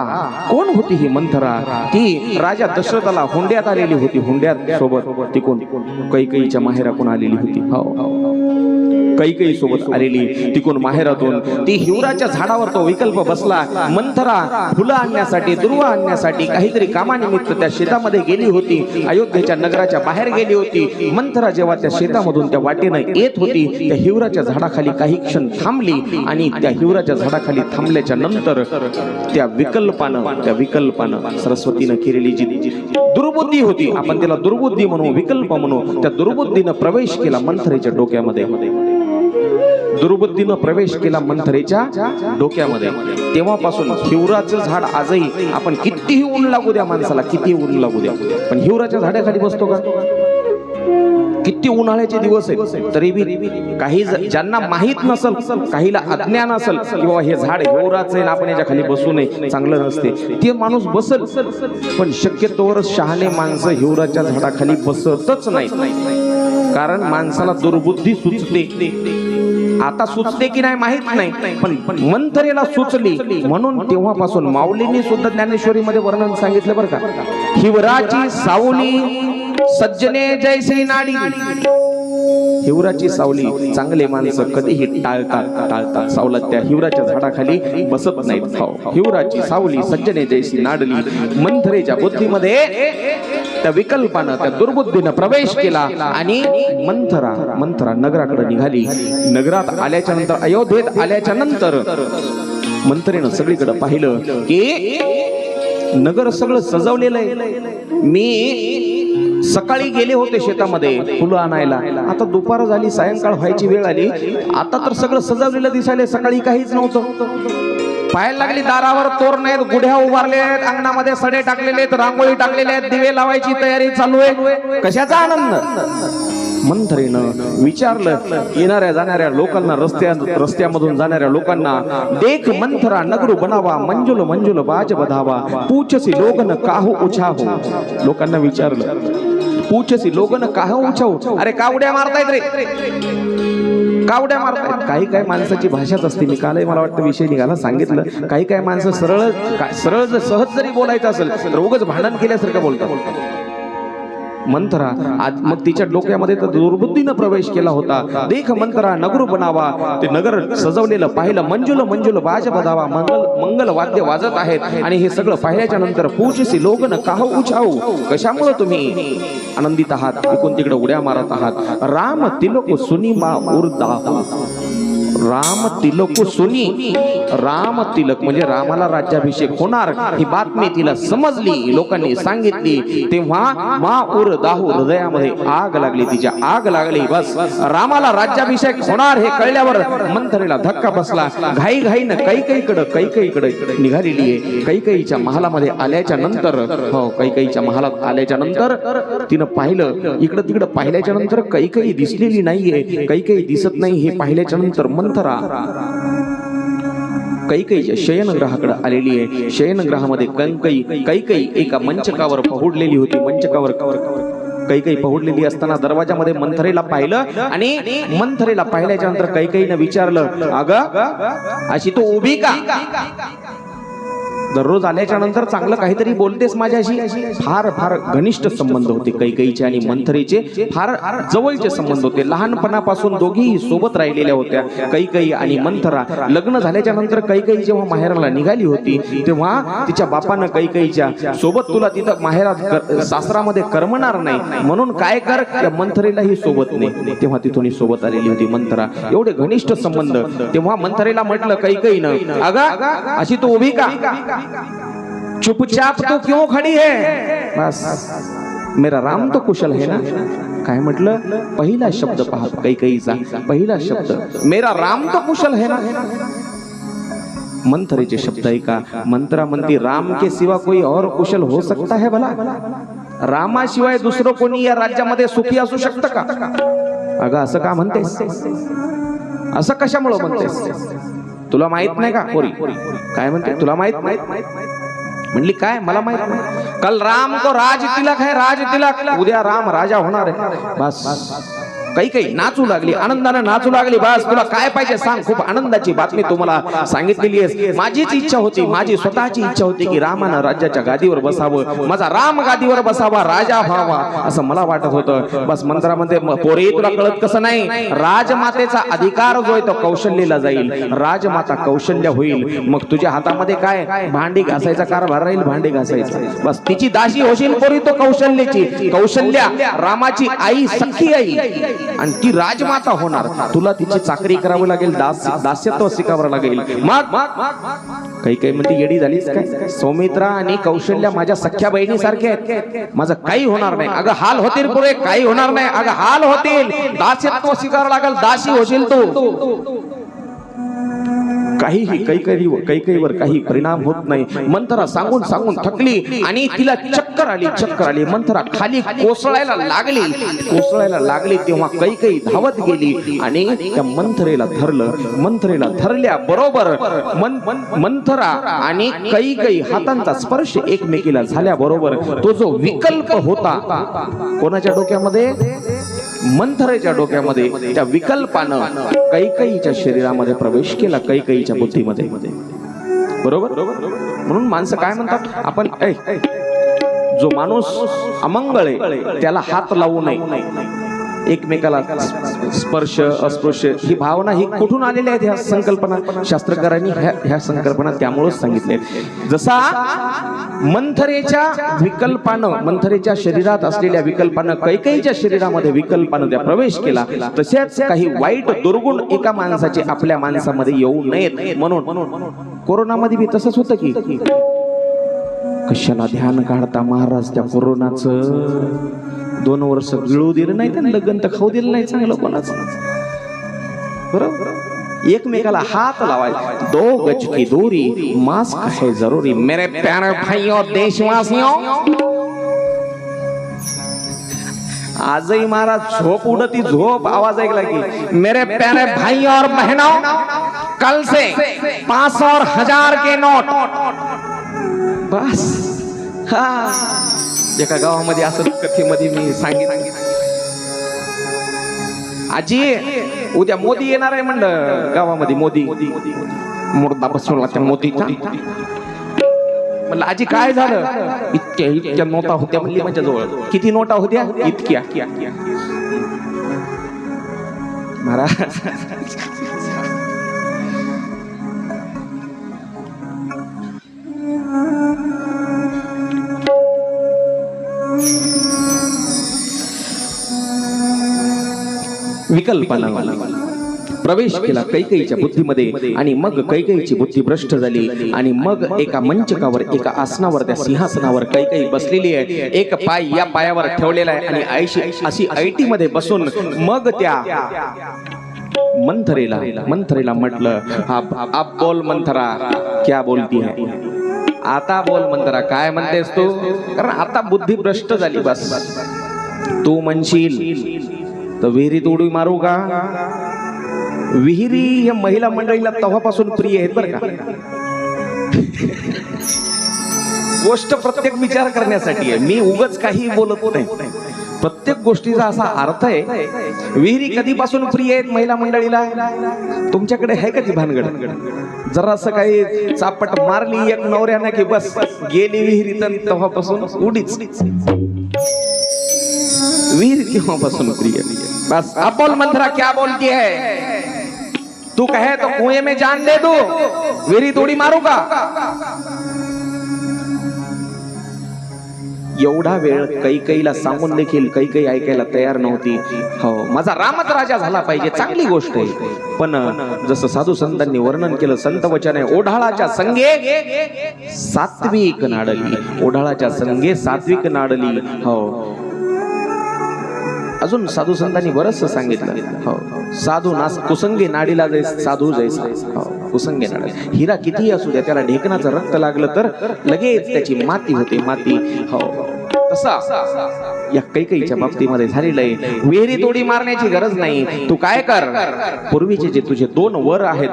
कोण होती ही मंथरा? ती राजा दशरथाला हुंड्यात आलेली होती. हुंड्यात सोबत ती कोण? कैकेयीच्या माहेरातून आलेली होती. हो, कैकेयी सोबत आलेली तिकून माहेरातून. ती हिवराच्या झाडावर तो विकल्प बसला. मंथरा फुलं आणण्यासाठी, दुर्वा आणण्यासाठी, काहीतरी कामानिमित्त त्या शेतामध्ये गेली होती. अयोध्येच्या नगराच्या बाहेर गेली होती. मंथरा जेव्हा त्या शेतामधून त्या वाटेनं येत होती, त्या हिवराच्या झाडाखाली काही क्षण थांबली आणि त्या हिवराच्या झाडाखाली थांबल्याच्या नंतर त्या विकल्पानं सरस्वतीनं केलेली जी दुर्बुद्धी होती, आपण त्याला दुर्बुद्धी म्हणू, विकल्प म्हणू, त्या दुर्बुद्धीनं प्रवेश केला मंथरेच्या डोक्यामध्ये. दुर्बुद्धीनं प्रवेश केला मंथरेच्या डोक्यामध्ये. तेव्हापासून हिवराचं झाड आजही, आपण कितीही ऊन लागू द्या माणसाला, कितीही ऊन लागू द्या, पण हिवराच्या झाडाखाली बसतो का? किती उन्हाळ्याचे दिवस आहेत तरी बी काही ज्यांना माहित नसल, काहीला अज्ञान असेल की बाबा हे झाड हिवराचं आहे, आपण याच्या खाली बसू नये, चांगलं नसते, ते माणूस बसल. पण शक्यतोवर शहाणे माणसं हिवराच्या झाडाखाली बसतच नाही, कारण माणसाला दुर्बुद्धी सुचते. आता सुचते की नाही माहित नाही, पण मंथरेला सुचली. म्हणून तेव्हापासून माऊलींनी सुद्धा ज्ञानेश्वरीमध्ये वर्णन सांगितलं बरं का, हिवराची सावली सज्जने जैसी नाडी. हिवराची सावली चांगले माणसं कधीही टाळतात. सावलात त्या हिवराच्या झाडाखाली बसत नाहीत. हिवराची सावली सज्जने जैसी नाडली. मंथरेच्या बुद्धीमध्ये त्या विकल्पानं, त्या दुर्बुद्धीनं प्रवेश केला आणि मंथरा नगराकडे निघाली. नगरात आल्याच्या नंतर, अयोध्येत आल्याच्या नंतर मंथरेनं सगळीकडे पाहिलं की नगर सगळं सजवलेलं आहे. मी सकाळी गेले होते शेतामध्ये फुलं आणायला, आता दुपार झाली, सायंकाळ व्हायची वेळ आली, आता तर सगळं सजवलेलं दिसायला, सकाळी काहीच नव्हतं. पाहायला लागली दारावर तोरण आहेत, गुढ्या उभारले आहेत, अंगणामध्ये सडे टाकलेले आहेत, रांगोळी टाकलेले आहेत, दिवे लावायची तयारी चालू आहे. कशाचा आनंद? मंथरेनं विचारलं येणाऱ्या जाणाऱ्या लोकांना, रस्त्यामधून जाणाऱ्या लोकांना, देख मंथरा नगरू बनावा, मंजुल मंजुल बाज बधावा, पूछसी लोगन काहू उछाहो. लोकांना विचारलं, पूछसी लोगन काहू उछाहो, अरे कावड्या मारतायत रे, कावड्या मारतायत. काही काही माणसाची भाषाच असते. मी कालही मला वाटतं विषय निघाला सांगितलं, काही काही माणसं सरळ सहज जरी बोलायचं असेल तर उगाच भांडण केल्यासारखं बोलतात. मंथरा आज मग तिच्या डोक्यामध्ये तर दुर्बुद्धीनं प्रवेश केला होता. देख मंथरा नगरू बनावा, ते नगर सजवलेलं पाहिलं, मंजुल मंजुल बाज बधावा, मंगल वाद्य वाजत आहेत. आणि हे सगळं पाहिल्याच्या नंतर पूछसी लोगन काहू उछाऊ, कशामुळे तुम्ही आनंदित आहात, इकडून तिकडे उड्या मारत आहात. राम तिलक सुनी मा उर्दा, राम तिलक सुनी, राम तिलक म्हणजे रामाला राज्याभिषेक होणार ही बातमी तिला समजली, लोकांनी सांगितली. तेव्हा मा उर दाहू, हृदयामध्ये आग लागली, तिच्या आग लागली. बस रामाला राज्याभिषेक होणार हे कळल्यावर मंथरेला धक्का बसला. घाई घाईनं कैकेयीकडे निघालेली आहे. कैकेयीच्या महालामध्ये आल्याच्या नंतर, हो कैकेयीच्या महालात आल्याच्या नंतर तिनं पाहिलं, इकडं तिकडं पाहिल्याच्या नंतर कैकेयी दिसलेली नाहीये. कैकेयी दिसत नाही हे पाहिल्याच्या नंतर मंथरा कैकेयीच्या शयनगृहाकडे आलेली आहे. शयनगृहामध्ये कैकेयी एका मंचकावर पहुडलेली होती. मंचकावर कैकेयी पहुडलेली असताना दरवाजामध्ये मंथरेला पाहिलं आणि मंथरेला पाहिल्याच्या नंतर कैकेयीने विचारलं, अगं अशी तू उभी का? दररोज आल्याच्या नंतर चांगलं काहीतरी बोलतेस माझ्याशी. फार फार घनिष्ठ संबंध होते कैकेयीचे आणि मंथरेचे, फार जवळचे संबंध होते. लहानपणापासून दोघीही सोबत राहिलेल्या होत्या, कैकेयी आणि मंथरा. लग्न झाल्याच्या नंतर कैकेयी जेव्हा माहेराला निघाली होती तेव्हा तिच्या बापानं कैकेयीच्या सोबत, तुला तिथं माहेरात सासरामध्ये करमणार नाही म्हणून काय कर, त्या मंथरेलाही सोबत नाही. तेव्हा तिथून सोबत आलेली होती मंथरा. एवढे घनिष्ठ संबंध. तेव्हा मंथरेला म्हटलं कैकेयीनं, अगं अशी तू उभी का? चुपचाप तो क्यों खड़ी है? बस मेरा राम तो कुशल है ना. काय म्हटलं? पहिला शब्द पहा कैकेयीचा, पहिला शब्द, मेरा राम तो कुशल है ना. मंथरेचे शब्द ऐका. मंथरा म्हणती, राम के सिवा कोई और कुशल हो सकता है भला? रामाशिवाय दुसरं कोणी या राज्यामध्ये सुखी असू शकतं का? अगं असं का म्हणतेस? असं कशामुळे म्हणतेस? तुला माहित नाही का? पोरी काय म्हणते, तुला माहित नाही? म्हणली काय मला माहित नाही. कल राम को राज तिलक है, राज तिलक, उद्या राम राजा होणार आहे. बस कैकेयी नाचू लागली, आनंदानं नाचू लागली. बस तुला काय पाहिजे सांग. खूप आनंदाची बातमी तुम्हाला सांगितलेली आहे. माझीच इच्छा होती, माझी स्वतःची इच्छा होती की रामानं राज्याच्या गादीवर बसावं, माझा राम गादीवर बसावा, राजा व्हावा असं मला वाटत होतं. बस मंत्रामध्ये, पोरे तुला कळत कसं नाही, राजमातेचा अधिकार जो आहे तो कौशल्यला जाईल. राजमाता कौशल्य होईल. मग तुझ्या हातामध्ये काय, भांडी घासायचा कारभार राहील, भांडी घासायचा. बस तिची दासी होशील पोरी तो कौशल्याची. कौशल्या रामाची आई, सख्खी आई, आणि ती राजमाता होणार. तुला तिची चाकरी करावी लागेल, दास्यत्व स्वीकारावं लागेल. मग काही म्हणते, येडी झालीस काय? सौमित्रा आणि कौशल्या माझ्या सख्या बहिणी सारखे आहेत, माझं काही होणार नाही. अगं हाल होतील पुरे, काही होणार नाही. अगं हाल होतील, दास्यत्व स्वीकारावं लागेल, दासी होशील तू. काहीही कैकेयीवर काही परिणाम होत नाही. मंथरा सांगून सांगून थकली आणि तिला चक्कर आली. मंथरा खाली कोसळायला लागली. तेव्हा कैकेयी धावत गेली आणि त्या मंथरेला धरलं. मंथरेला धरल्या बरोबर मंथरा आणि कैकेयी हातांचा स्पर्श एकमेकीला झाल्या बरोबर तो जो विकल्प होता कोणाच्या डोक्यामध्ये, मंथरेच्या डोक्यामध्ये, त्या विकल्पानं कैकेयीच्या शरीरामध्ये प्रवेश केला, कैकेयीच्या बुद्धीमध्ये. बरोबर. म्हणून माणसं काय म्हणतात, आपण जो माणूस अमंगळ आहे त्याला हात लावू नये. एकमेकाला स्पर्श अस्पृश्य ही भावना ही कुठून आलेल्या आहेत? ह्या संकल्पना शास्त्रकारांनी ह्या संकल्पना त्यामुळेच सांगितले. जसा मंथरेच्या विकल्पानं, मंथरेच्या शरीरात असलेल्या विकल्पानं कैकेयीच्या शरीरामध्ये विकल्पानं त्या प्रवेश केला, तसेच काही वाईट दुर्गुण एका माणसाचे आपल्या माणसामध्ये येऊ नयेत म्हणून कोरोनामध्ये बी तसंच होतं की कशाला ध्यान काढता महाराज त्या कोरोनाचं. 2 वर्ष गिळू दिलं नाही, त्यांना लग्न तर खाऊ दिलं नाही चांगलं कोणाचं. बरोबर. एकमेकाला हात लावायचे. 2 गज की दूरी, मास्क है जरूरी. मेरे प्यारे भाइयों देशवासियों, आजही महाराज झोप उडती, झोप आवाज ऐकला की मेरे प्यारे भाइयों और बहनों, कल से 500 और 1000 के नोट. बस हा एका गावामध्ये असं कथेमध्ये मी सांगितलं, आजी उद्या मोदी येणार आहे म्हणलं गावामध्ये. मोदी मुर्दा बसवला त्या मोदीचा. म्हणलं आजी काय झालं? इतक्या नोटा होत्या म्हणली माझ्या जवळ. किती नोटा होत्या? इतक्या. महाराज विकल्पना प्रवेश केला कैकेयीच्या बुद्धीमध्ये आणि मग कैकेयीची बुद्धी भ्रष्ट झाली आणि मग एका मंचकावर, एका आसनावर, त्या सिंहासनावर कैकेयी बसलेली आहे. एक पाय या पायावर ठेवलेला आहे आणि अशी ऐटी मध्ये बसून मग त्या मंथरेला म्हटलं, आप बोल मंथरा, क्या बोलती है? आता बोल मंथरा, काय म्हणतेस तू? कारण आता बुद्धी भ्रष्ट झाली. बस तू म्हणशील तर विहिरीत उडी मारू का? विहिरी या महिला मंडळीला तेव्हापासून प्रिय आहेत बरं का. गोष्ट प्रत्येक विचार करण्यासाठी आहे. मी उगाच काही बोलत नाही. प्रत्येक गोष्टीचा असा अर्थ आहे. विहिरी कधीपासून प्रिय आहेत महिला मंडळीला? तुमच्याकडे आहे का ती भानगड? जरा असं काही चापट मारली एक नवऱ्याने की बस गेली विहिरीत, तेव्हापासून उडीच. विहिरी तेव्हापासून प्रिय. बस अब बोल मंथरा, क्या बोलती है? तू कहे तो कुएं में जान दे दूं, विहिरीत उडी मारू का? एवढा वेळ कैकेयीला सांगून देखील कैकेयी ऐकायला तयार नव्हती. हो, माझा रामच राजा झाला पाहिजे, चांगली गोष्ट आहे. पण जसं साधू संतांनी वर्णन केलं, संत वचन आहे, ओढाळाच्या संगे सात्विक नाडली. ओढाळाच्या संगे सात्विक नाडली. हो, अजून साधू संतांनी बरंच सांगितलं. हो, साधू नास कुसंगे नाडीला जैस साधू जैसा. हो, कुसंगे नाडी. हिरा कितीही असू द्या, त्याला ढेकणाचं रक्त लागलं तर लगेच त्याची माती होते, माती. हो, तसा या कैकेयीच्या बाबतीमध्ये झालेलं आहे. विहिरीत उडी मारण्याची गरज नाही. तू काय कर, पूर्वीचे जे तुझे 2 वर आहेत,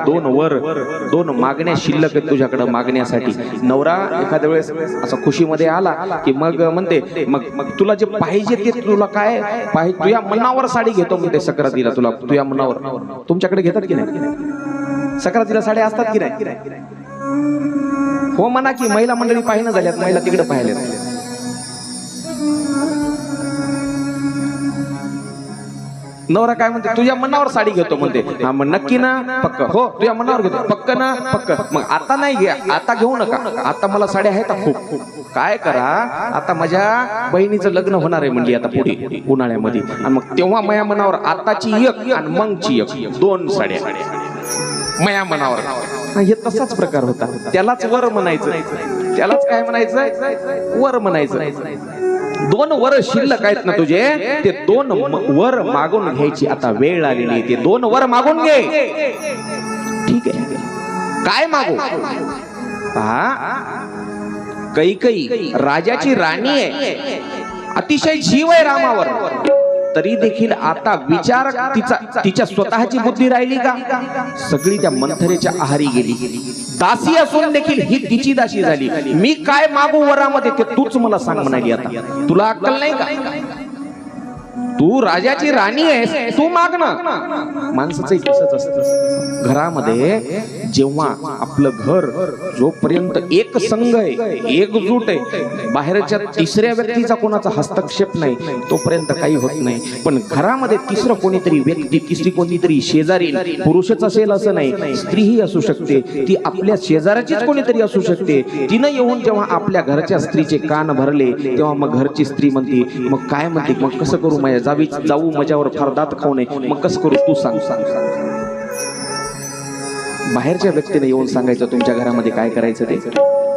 2 मागण्या शिल्लक आहेत तुझ्याकडे मागण्यासाठी. नवरा एखाद्या वेळेस असा खुशीमध्ये आला की मग म्हणते, मग तुला जे पाहिजे ते तुला काय पाहिजे, तुझ्या मनावर साडी घेतो म्हणते सक्रातीला. तुला तुझ्या मनावर. तुमच्याकडे घेतात की नाही सक्रातीला साड्या? असतात की नाही? हो म्हणा की महिला मंडळी पाहिणं झाल्यात, महिला तिकडे पाहिल्यात. नवरा काय म्हणते, तुझ्या मनावर साडी घेतो म्हणते. हा, मग नक्की ना? पक्क? हो, तुझ्या मनावर घेतो. पक्क ना? पक्क. मग आता नाही घ्या, आता घेऊ नका. आता मला साड्या आहेत खूप. काय करा, आता माझ्या बहिणीचं लग्न होणार आहे म्हणली आता पुढे उन्हाळ्यामध्ये, आणि मग तेव्हा माया मनावर आताची एक आणि मगची एक, 2 साड्या माया मनावर. हे तसाच प्रकार होता. त्यालाच वर म्हणायचं. त्यालाच काय म्हणायचं? वर म्हणायचं. 2 वर शिल्लक आहेत ना तुझे, ते 2 वर मागून घ्यायची आता वेळ आलेली आहे. ते 2 वर मागून घे. ठीक आहे, काय मागू? कैकेयी राजाची राणी आहे, अतिशय जीव आहे रामावर, तरी देखील आता विचार तिच्या स्वतःची बुद्धी राहिली का? सगळी त्या मंथरेच्या आहारी गेली. दासी असून देखील ही तिची दासी झाली. मी काय मागू वरामध्ये ते तूच मला सांग म्हणाली. आता तुला अक्कल नाही का? तू राजाची राणी आहेस, तू माग ना. माणसाचं तसंच असतं. घरामध्ये जेव्हा आपलं घर जोपर्यंत एक संघ आहे, एकजूट आहे, बाहेरच्या तिसऱ्या व्यक्तीचा कोणाचा हस्तक्षेप नाही, तोपर्यंत काही होत नाही. पण घरामध्ये तिसरं कोणीतरी व्यक्ती, तिसरी कोणीतरी शेजारी, पुरुषच असेल असं नाही, स्त्रीही असू शकते, ती आपल्या शेजाऱ्याचीच कोणीतरी असू शकते. तिनं येऊन जेव्हा आपल्या घरच्या स्त्रीचे कान भरले, तेव्हा मग घरची स्त्री म्हणते, मग काय म्हणते, मग कसं करू, माझ्या जाऊ माझ्यावर फार दात खाऊ नये, मग कसं करू, तू सांग. बाहेरच्या व्यक्तीने येऊन सांगायचं तुमच्या घरामध्ये काय करायचं ते.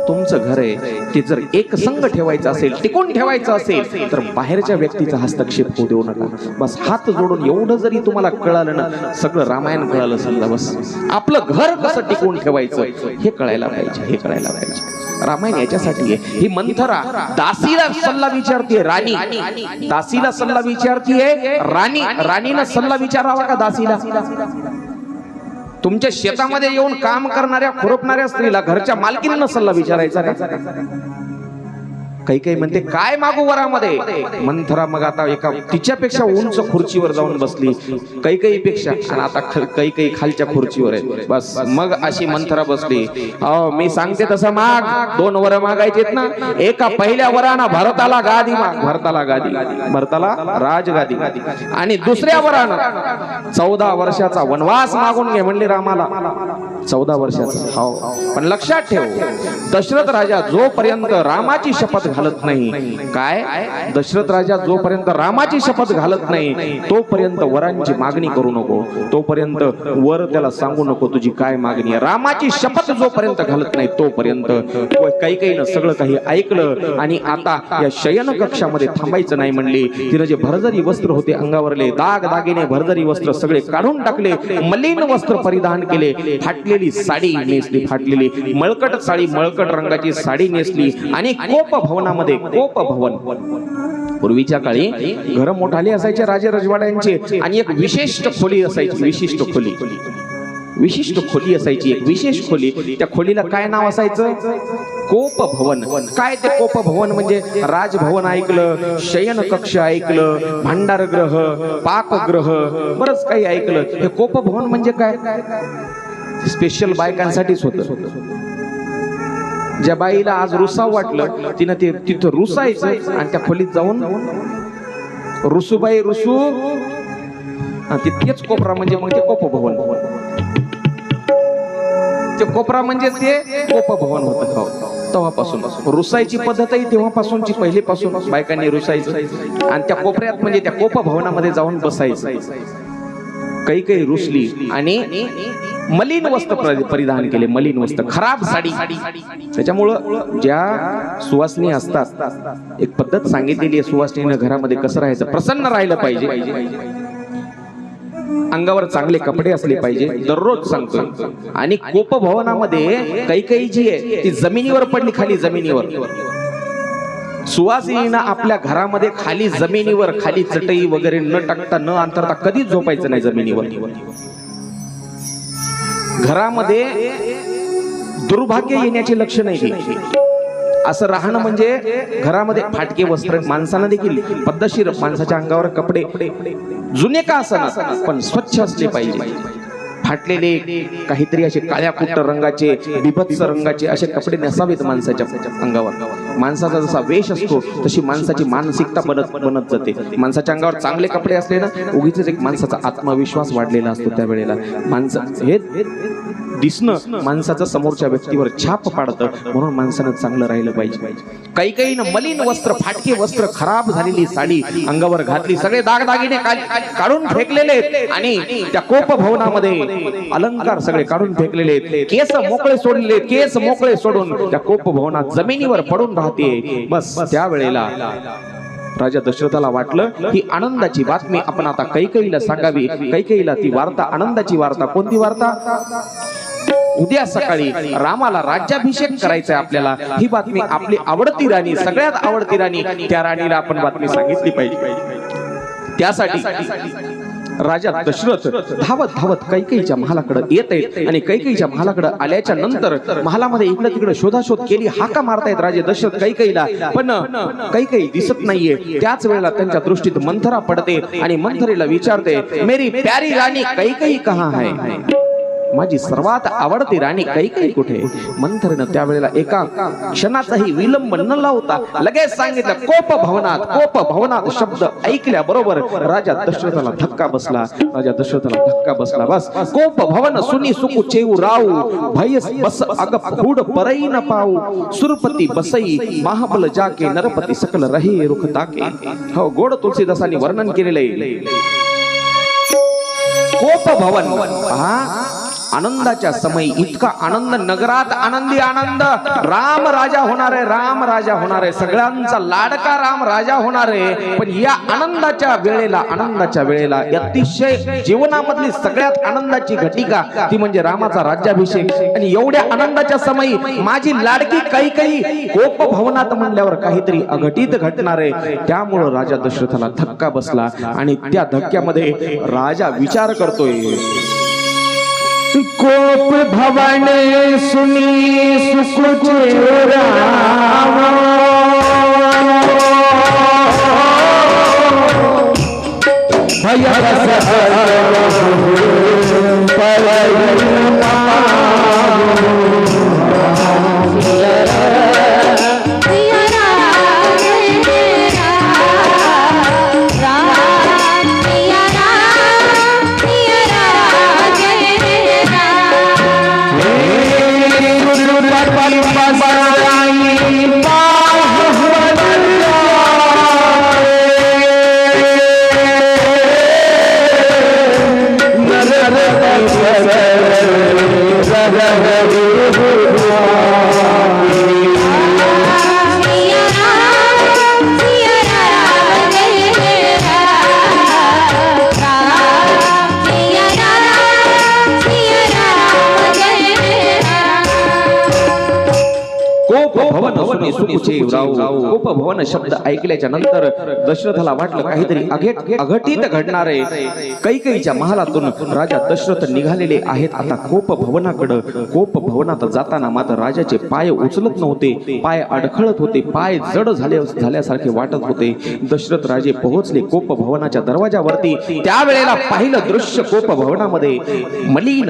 तुमचं घर आहे ते जर एक संघ ठेवायचं असेल, टिकून ठेवायचं असेल, तर बाहेरच्या व्यक्तीचा हस्तक्षेप होऊ देऊ नका. बस हात जोडून एवढं जरी तुम्हाला कळालं ना, सगळं रामायण कळालं समजा. बस आपलं घर कसं टिकून ठेवायचं हे कळायला पाहिजे, हे कळायला पाहिजे. रामायण याच्यासाठी आहे. ही मंथरा दासीला सल्ला विचारतीये, राणी दासीला सल्ला विचारतीये, राणीनं सल्ला विचारावा का दासीला? तुमच्या शेतामध्ये येऊन काम करणाऱ्या खुरपणाऱ्या स्त्रीला घरच्या मालकीनं सल्ला विचारायचा का? काही म्हणते काय मागू वरामध्ये. मंथरा मग आता एका तिच्यापेक्षा उंच खुर्चीवर जाऊन बसली, काही पेक्षा, आणि आता काही खालच्या खुर्चीवर आहे. बस मग अशी मंथरा बसली. मी सांगते तसं माग. 2 वर मागायचेत ना. एका पहिल्या वरानं भरताला गादी माग, भरताला राजगादी, आणि दुसऱ्या वरानं 14 वर्षाचा वनवास मागून घे म्हणले रामाला. 14 वर्षाचा. हो, पण लक्षात ठेव, दशरथ राजा जोपर्यंत रामाची शपथ घालत नाही, काय दशरथ राजा जोपर्यंत रामाची शपथ घालत नाही तोपर्यंत वरांची मागणी करू नको, तोपर्यंत वर त्याला सांगू नको तुझी काय मागणी आहे. रामाची शपथ जोपर्यंत घालत नाही तोपर्यंत. काही सगळं काही ऐकलं, आणि आता या शयन कक्षामध्ये थांबायचं नाही म्हणले. तिने जे भरजरी वस्त्र होते अंगावरले, दाग दागिने भरजरी वस्त्र सगळे काढून टाकले, मलिन वस्त्र परिधान केले, फाटलेली साडी नेसली, फाटलेली मळकट साडी, मळकट रंगाची साडी नेसली, आणि कोप भवनामध्ये, कोप भवन पूर्वीच्या काळी घर मोठाले असायचे राजे रजवाड्यांचे, आणि एक विशिष्ट खोली असायची, विशिष्ट खोली असायची, एक विशेष खोली. त्या खोलीला काय नाव असायचं? कोप भवन. काय ते कोप भवन म्हणजे? राजभवन ऐकलं, शयन कक्ष ऐकलं, भांडारगृह, पाकगृह, बरंच काही ऐकलं. हे कोप भवन म्हणजे काय? स्पेशल बायकांसाठीच होतं. ज्या बाईला आज रुसाव वाटलं तिनं ते तिथं रुसायचं, आणि त्या खोलीत जाऊन रुसूबाई रुसू, तेच कोपरा म्हणजे मग ते कोप भवन. ते कोपरा म्हणजे ते कोप भवन होतं. तेव्हापासून रुसायची पद्धतही तेव्हापासूनची, पहिलीपासून बायकांनी रुसायचं, आणि त्या कोपऱ्यात म्हणजे त्या कोप भवनामध्ये जाऊन बसायचं. काही रुसली आणि मलिन वस्त्र परिधान केले, मलिन वस्त्र, खराब साडी. त्याच्यामुळं ज्या सुवासिनी असतात, एक पद्धत सांगितलेली आहे सुवासिनीनं घरामध्ये कसं राहायचं, प्रसन्न राहिलं पाहिजे, अंगावर चांगले कपडे असले पाहिजे, दररोज सांगतो. आणि कोप भवनामध्ये काही जी आहे ती जमिनीवर पडली, खाली जमिनीवर. सुवासिनीनं आपल्या घरामध्ये खाली जमिनीवर, खाली चटई वगैरे न टाकता न अंतरता कधीच झोपायचं नाही जमिनीवर. घरामध्ये दुर्भाग्य येण्याची लक्षणं नाही. असं राहणं म्हणजे घरामध्ये फाटके वस्त्र, माणसानं देखील पद्धतशीर माणसाच्या अंगावर कपडे जुने का असणार पण स्वच्छ असले पाहिजे. फाटलेले काहीतरी असे काळ्या कुट्ट रंगाचे, बिभत्स रंगाचे असे कपडे नसावेत माणसाच्या अंगावर. माणसाचा जसा वेश असतो तशी माणसाची मानसिकता बनत जाते. माणसाच्या अंगावर चांगले कपडे असले ना, उगीच एक माणसाचा आत्मविश्वास वाढलेला असतो. त्यावेळेला माणसं हे दिसणं माणसाचं समोरच्या व्यक्तीवर छाप पाडतं, म्हणून माणसानं चांगलं राहिलं पाहिजे. काही मलिन वस्त्र, फाटके वस्त्र, खराब झालेली साडी अंगावर घातली, सगळे दागदागिने काढून फेकलेले, आणि त्या कोप भवनामध्ये अलंकार सगळे काढून फेकलेले, केस मोकळे सोडलेले, केस मोकळे सोडून त्या कोप भवनात जमिनीवर पडून राहते. बस त्यावेळेला राजा दशरथाला वाटलं ही आनंदाची बातमी आपण आता कैकेयीला सांगावी. कैकेयीला ती वार्ता, आनंदाची वार्ता. कोणती वार्ता? उद्या सकाळी रामाला राज्याभिषेक करायचा आहे आपल्याला. ही बातमी आपली आवडती राणी, सगळ्यात आवडती राणी, त्या राणीला आपण बातमी सांगितली पाहिजे. त्यासाठी राजा दशरथ धावत कैकेयीच्या महालाकडे येत आहेत, आणि कैकेयीच्या महालाकडे आल्याच्या नंतर महालामध्ये इकडे तिकडे शोधाशोध केली, हाका मारतायत राजे दशरथ कैकेयीला, पण कैकेयी दिसत नाहीये. त्याच वेळेला त्यांच्या दृष्टीत मंथरा पडते, आणि मंथरेला विचारते, मेरी प्यारी राणी कैकेयी कहाँ है? माझी सर्वात आवडती राणी कैकेयी कुठे? मंथरेनं त्यावेळेला एका क्षणाचाही विलंब न लावता लगेच सांगितलं, कोप भवनात. कोप भवनात शब्द ऐकल्या बरोबर राजा दशरथाला धक्का बसला. राजा दशरथाला धक्का बसला. बस कोप भवन सुनी सुकू चेऊ राऊ, भयस बस अग फूड परई न पाऊ, सुरपती बसई महाबल जाके, नरपती सकल रहे रुख ताके. हो, गोड तुलसीदासांनी वर्णन केलेलं आहे कोप भवन. आनंदाच्या समयी इतका आनंद, नगरात आनंदी आनंद. राम राजा होणार आहे, राम राजा होणार आहे, सगळ्यांचा लाडका राम राजा होणार आहे. पण या आनंदाच्या वेळेला अतिशय जीवनामधली सगळ्यात आनंदाची घटिका ती म्हणजे रामाचा राज्याभिषेक. आणि एवढ्या आनंदाच्या समयी माझी लाडकी कैकेयी कोप भवनात म्हणल्यावर काहीतरी अघटित घडणार आहे. त्यामुळे राजा दशरथाला धक्का बसला आणि त्या धक्क्यामध्ये राजा विचार करतोय, कोप भवन सुनी सुकुच राम, भय कोप भवन शब्द ऐकल्याच्या नंतर दशरथाला वाटलं काहीतरी अघटित घडणार आहे. कैकेयीच्या महालातून राजा दशरथ निघालेले आहेत आता कोप भवनाकडे. कोप भवनात जाताना मात्र राजाचे पाय उचलत नव्हते, पाय अडखळत होते, पाय जड झाल्यासारखे वाटत होते. दशरथ राजे पोहोचले कोप भवनाच्या दरवाजावरती. त्यावेळेला पाहिलं दृश्य कोप भवनामध्ये मलिन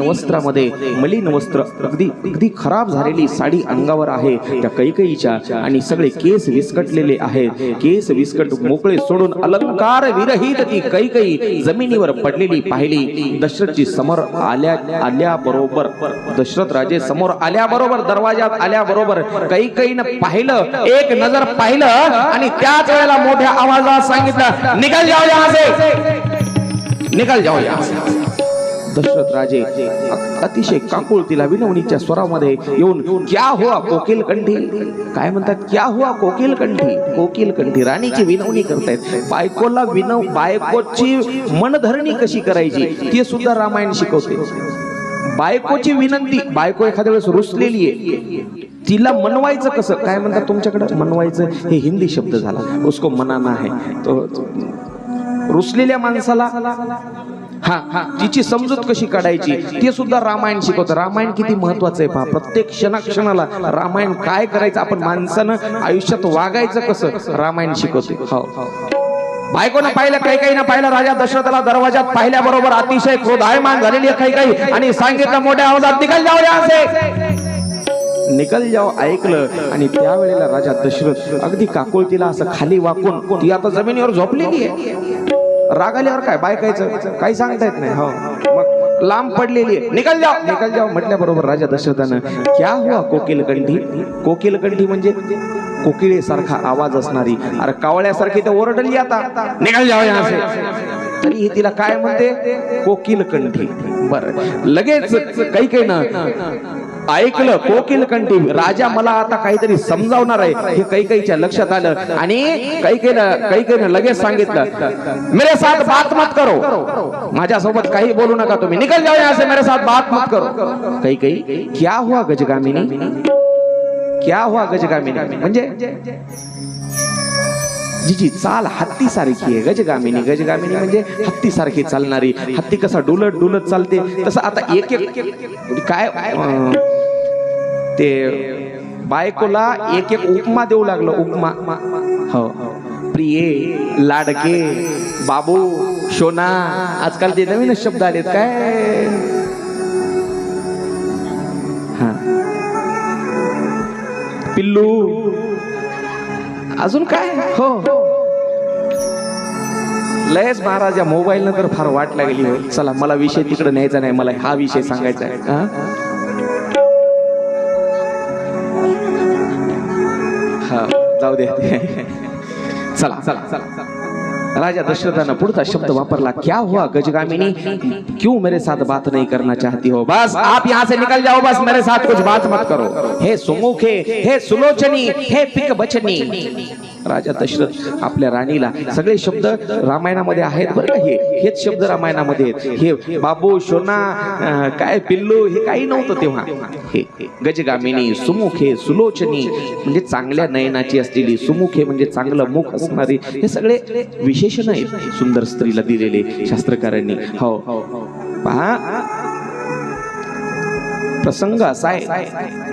वस्त्र, अगदी खराब झालेली साडी अंगावर आहे त्या कैकेयीच्या, आणि सगळे केस विस्कटलेले आहेत. केस विस्कट मोकळे सोडून अलंकार विरहित ती कैकेयी जमिनीवर पडलेली पाहिली. दशरथजी समोर आल्याबरोबर दशरथ राजे समोर आल्याबरोबर, दरवाजात आल्याबरोबर कैकेयीनं पाहिलं, एक नजर पाहिलं आणि त्याच वेळेला मोठ्या आवाजात सांगितलं, निकल जाओ यहां से, निकल जाओ यहां से. दशरथ राजे अतिशय काकुळतीला विनवणीच्या स्वरामध्ये येऊन, क्या हुआ कोकिल कंठी, काय म्हणतात, क्या हुआ कोकिल कंठी. कोकिल कंठी राणीची विनवणी करतायत. बायकोची मनधरणी कशी करायची ते सुद्धा रामायण शिकवते. बायकोची विनंती, बायको एखाद्या वेळेस रुसलेली आहे, तिला मनवायचं कसं, काय म्हणतात तुमच्याकडे मनवायचं, हे हिंदी शब्द झाला, उसको मनाना है. तो रुसलेल्या माणसाला तिची समजूत कशी काढायची ते सुद्धा रामायण शिकवतं. रामायण किती महत्वाचं आहे पहा. प्रत्येक क्षणाला रामायण काय करायचं, आपण माणसानं आयुष्यात वागायचं कसं रामायण शिकवते. बायकोनं पाहिलं, कैकेयीनं पाहिलं, राजा दशरथाला दरवाजात पाहिल्याबरोबर अतिशय क्रोधायमान झालेली कैकेयी आणि सांगितलं मोठ्या आवाजात, निकल जाओ यहां से, निकल जाओ. ऐकलं आणि त्यावेळेला राजा दशरथ अगदी काकुळतीला असं खाली वाकून, ती आता जमिनीवर झोपलेली आहे, राग आल्यावर काय बायकायचं काही सांगता येत नाही. हो, मग लांब पडलेली आहे, निकल जाओ म्हटल्या बरोबर राजा दशरथानं, क्या हुआ कोकिल कंठी. कोकिल कंठी म्हणजे कोकिळेसारखा आवाज असणारी, अरे कावळ्यासारखी तर ओरडली आता, निकल जाओ यहां से, तरी तिला काय म्हणते, कोकिल कंठी. बरं, लगेच कैकेयीनं ऐकलं कोकिल कंठी, राजा मला आता काहीतरी समजावणार आहे हे कैकेयीच्या लक्षात आलं आणि कैकेयीनं लगेच सांगितलं, मेरे साथ बात मत करो, माझ्यासोबत काही बोलू नका तुम्ही, निकल जाओ यहां से, मेरे साथ बात मत करो. कैकेयी, क्या हुआ गजगामिनी, क्या हुआ गजगामिनी म्हणजे जिची चाल हत्ती सारखी आहे. गजगामिनी म्हणजे हत्ती सारखी चालणारी. हत्ती कसा डुलत चालते तसं आता एक काय ते बायकोला एक उपमा देऊ लागलं. उपमा, हो, प्रिये, लाडके, बाबू, शोना, आजकाल ते नवीनच शब्द आलेत काय, पिल्लू, अजून काय, हो. लयच महाराज या मोबाईल नंतर फार वाट लागली हो. चला मला विषय तिकडे न्यायचा नाही, मला हा विषय सांगायचा आहे. हा, जाऊ दे. चला. राजा दशरथाने पुढचा शब्द वापरला, क्या हुआ गजगामिनी, क्यों मेरे साथ बात नहीं करना चाहती हो? बस आप यहाँ से निकल जाओ, बस मेरे साथ कुछ बात मत करो। हे सुमुखे, हे सुलोचनी, हे पिक बचनी। राजा दशरथ आपल्या राणीला, सगळे शब्द रामायणामध्ये आहेत बरं का, हेच शब्द रामायणामध्ये आहेत। हे बाबू, शोना, काय पिल्लू, हे काही नव्हतं तेव्हा। हे गजगामिनी, सुमुखे, सुलोचनी म्हणजे चांगल्या नयनाची असलेली, सुमुखे म्हणजे चांगलं मुख असणारी, हे सगळे विशेषण आहेत सुंदर स्त्रीला दिलेले शास्त्रकारांनी। हो पहा, प्रसंग असा आहे,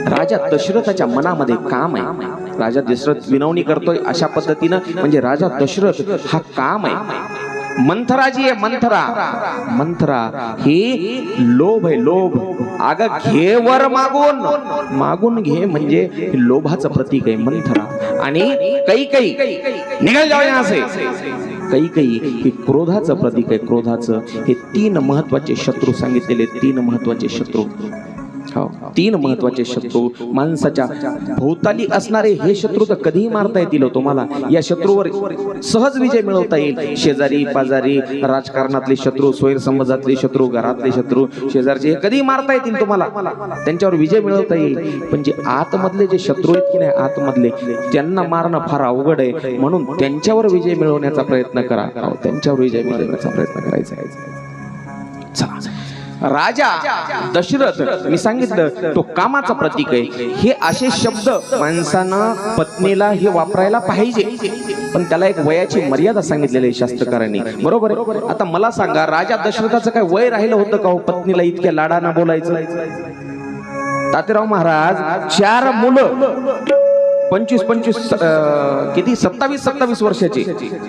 राजा दशरथाच्या मनामध्ये काम आहे। राजा दशरथ विनवणी करतोय अशा पद्धतीनं, म्हणजे राजा दशरथ हा काम आहे। मंथरा जी आहे, मंथरा, मंथरा ही लोभ आहे, लोभ। अग घे वर मागून, मागून घे म्हणजे लोभाचं प्रतीक आहे मंथरा। आणि कैकई, निघाल जाओ यहाँ से। कैकई हे क्रोधाचं प्रतीक आहे, क्रोधाचं। हे तीन महत्वाचे शत्रू सांगितलेले, तीन महत्वाचे शत्रू। तीन महत्वाचे शत्रू माणसाच्या भोवताली असणारे, हे शत्रू तर कधीही मारता येतील तुम्हाला। या शत्रूवर सहज विजय मिळवता येईल। शेजारी पाजारी, राजकारणातले शत्रू, स्वैर समाजातले शत्रू, घरातले शत्रू, शेजारचे, हे कधीही मारता येतील तुम्हाला, त्यांच्यावर विजय मिळवता येईल। पण जे आतमधले जे शत्रू आहेत की नाही, आतमधले, त्यांना मारणं फार अवघड आहे। म्हणून त्यांच्यावर विजय मिळवण्याचा प्रयत्न करा, त्यांच्यावर विजय मिळवण्याचा प्रयत्न करायचा आहे। चला, राजा दशरथ मी सांगितलं तो कामाचा प्रतीक आहे। हे असे शब्द माणसानं पत्नीला हे वापरायला पाहिजे, पण त्याला एक वयाची मर्यादा सांगितलेली आहे शास्त्रकारांनी, बरोबर आहे? आता मला सांगा, राजा दशरथाचं काय वय राहिलं होतं का हो पत्नीला इतक्या लाडानं बोलायचं? तातेराव महाराज 4 मुलं, 25 किती, 27 वर्षाची,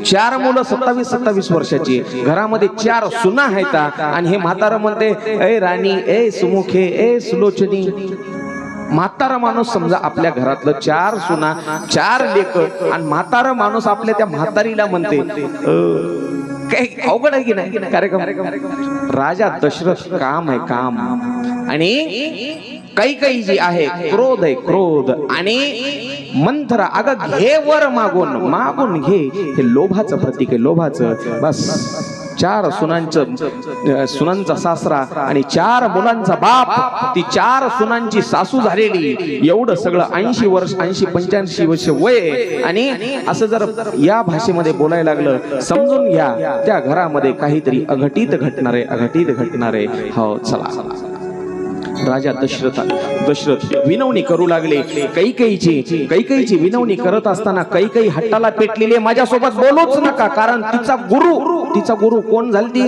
4 मुलं 27 वर्षाची, घरामध्ये 4 सुना आहेत। आणि हे म्हातारा म्हणते, ए राणी, ए सुमुखे, ए सुलोचनी। म्हातारा माणूस, समजा आपल्या घरातलं 4 सुना, 4 लेक, आणि म्हातारा माणूस आपल्या त्या म्हातारीला म्हणते, काही अवघड आहे की नाही कार्यक्रम? राजा दशरथ काम आहे, काम। आणि कैकई जी आहे, क्रोध आहे, क्रोध। आणि मंथरा, अगं घे वर मागून, मागून घे, हे लोभाचं प्रतीक आहे, लोभाचं। बस 4 सुनांचा सासरा आणि 4 मुलांचा बाप, ती 4 सुनांची सासू झालेली, एवढं सगळं 80 वर्ष, 80-85 वर्ष वय। आणि असं जर या भाषेमध्ये बोलायला लागलं, समजून घ्या त्या घरामध्ये काहीतरी अघटित घटणार आहे, अघटित घटणार आहे। हो चला, राजा दशरथ विनवणी करू लागले कैकईची विनवणी करत असताना कैकई हट्टाला पेटलेली, माझ्यासोबत बोलूच नका, कारण तिचा गुरु कोण झालती?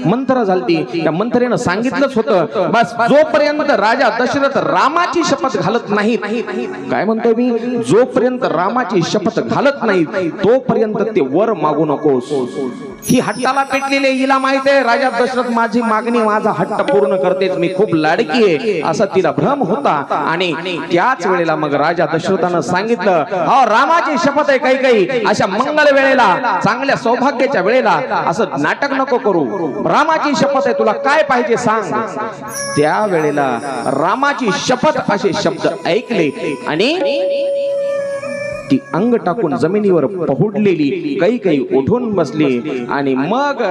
मंथरा झालती। त्या मंथरेनं सांगितलंच होतं, बस जोपर्यंत राजा दशरथ रामाची शपथ घालत नाहीत, काय म्हणतोय मी, जोपर्यंत रामाची शपथ घालत नाहीत तोपर्यंत ते वर मागू नकोस। ही हट्टाला पेटलेली, हिला माहित आहे राजा दशरथ माझी मागणी, माझा हट्ट पूर्ण करतेच, मी खूप लाडकी आहे, असा तिला भ्रम होता। आणि त्याच वेळेला मग राजा दशरथानं सांगितलं, हो रामाची शपथ आहे कैकई, अशा मंगल वेळेला, चांगल्या सौभाग्याच्या वेळेला असं नाटक नको करू, रामाची शपथ आहे, तुला काय पाहिजे सांग। त्या वेळेला रामाची शपथ असे शब्द ऐकले आणि ती अंग टाकून जमिनीवर पहुडलेली कैकई उठून बसली। आणि मग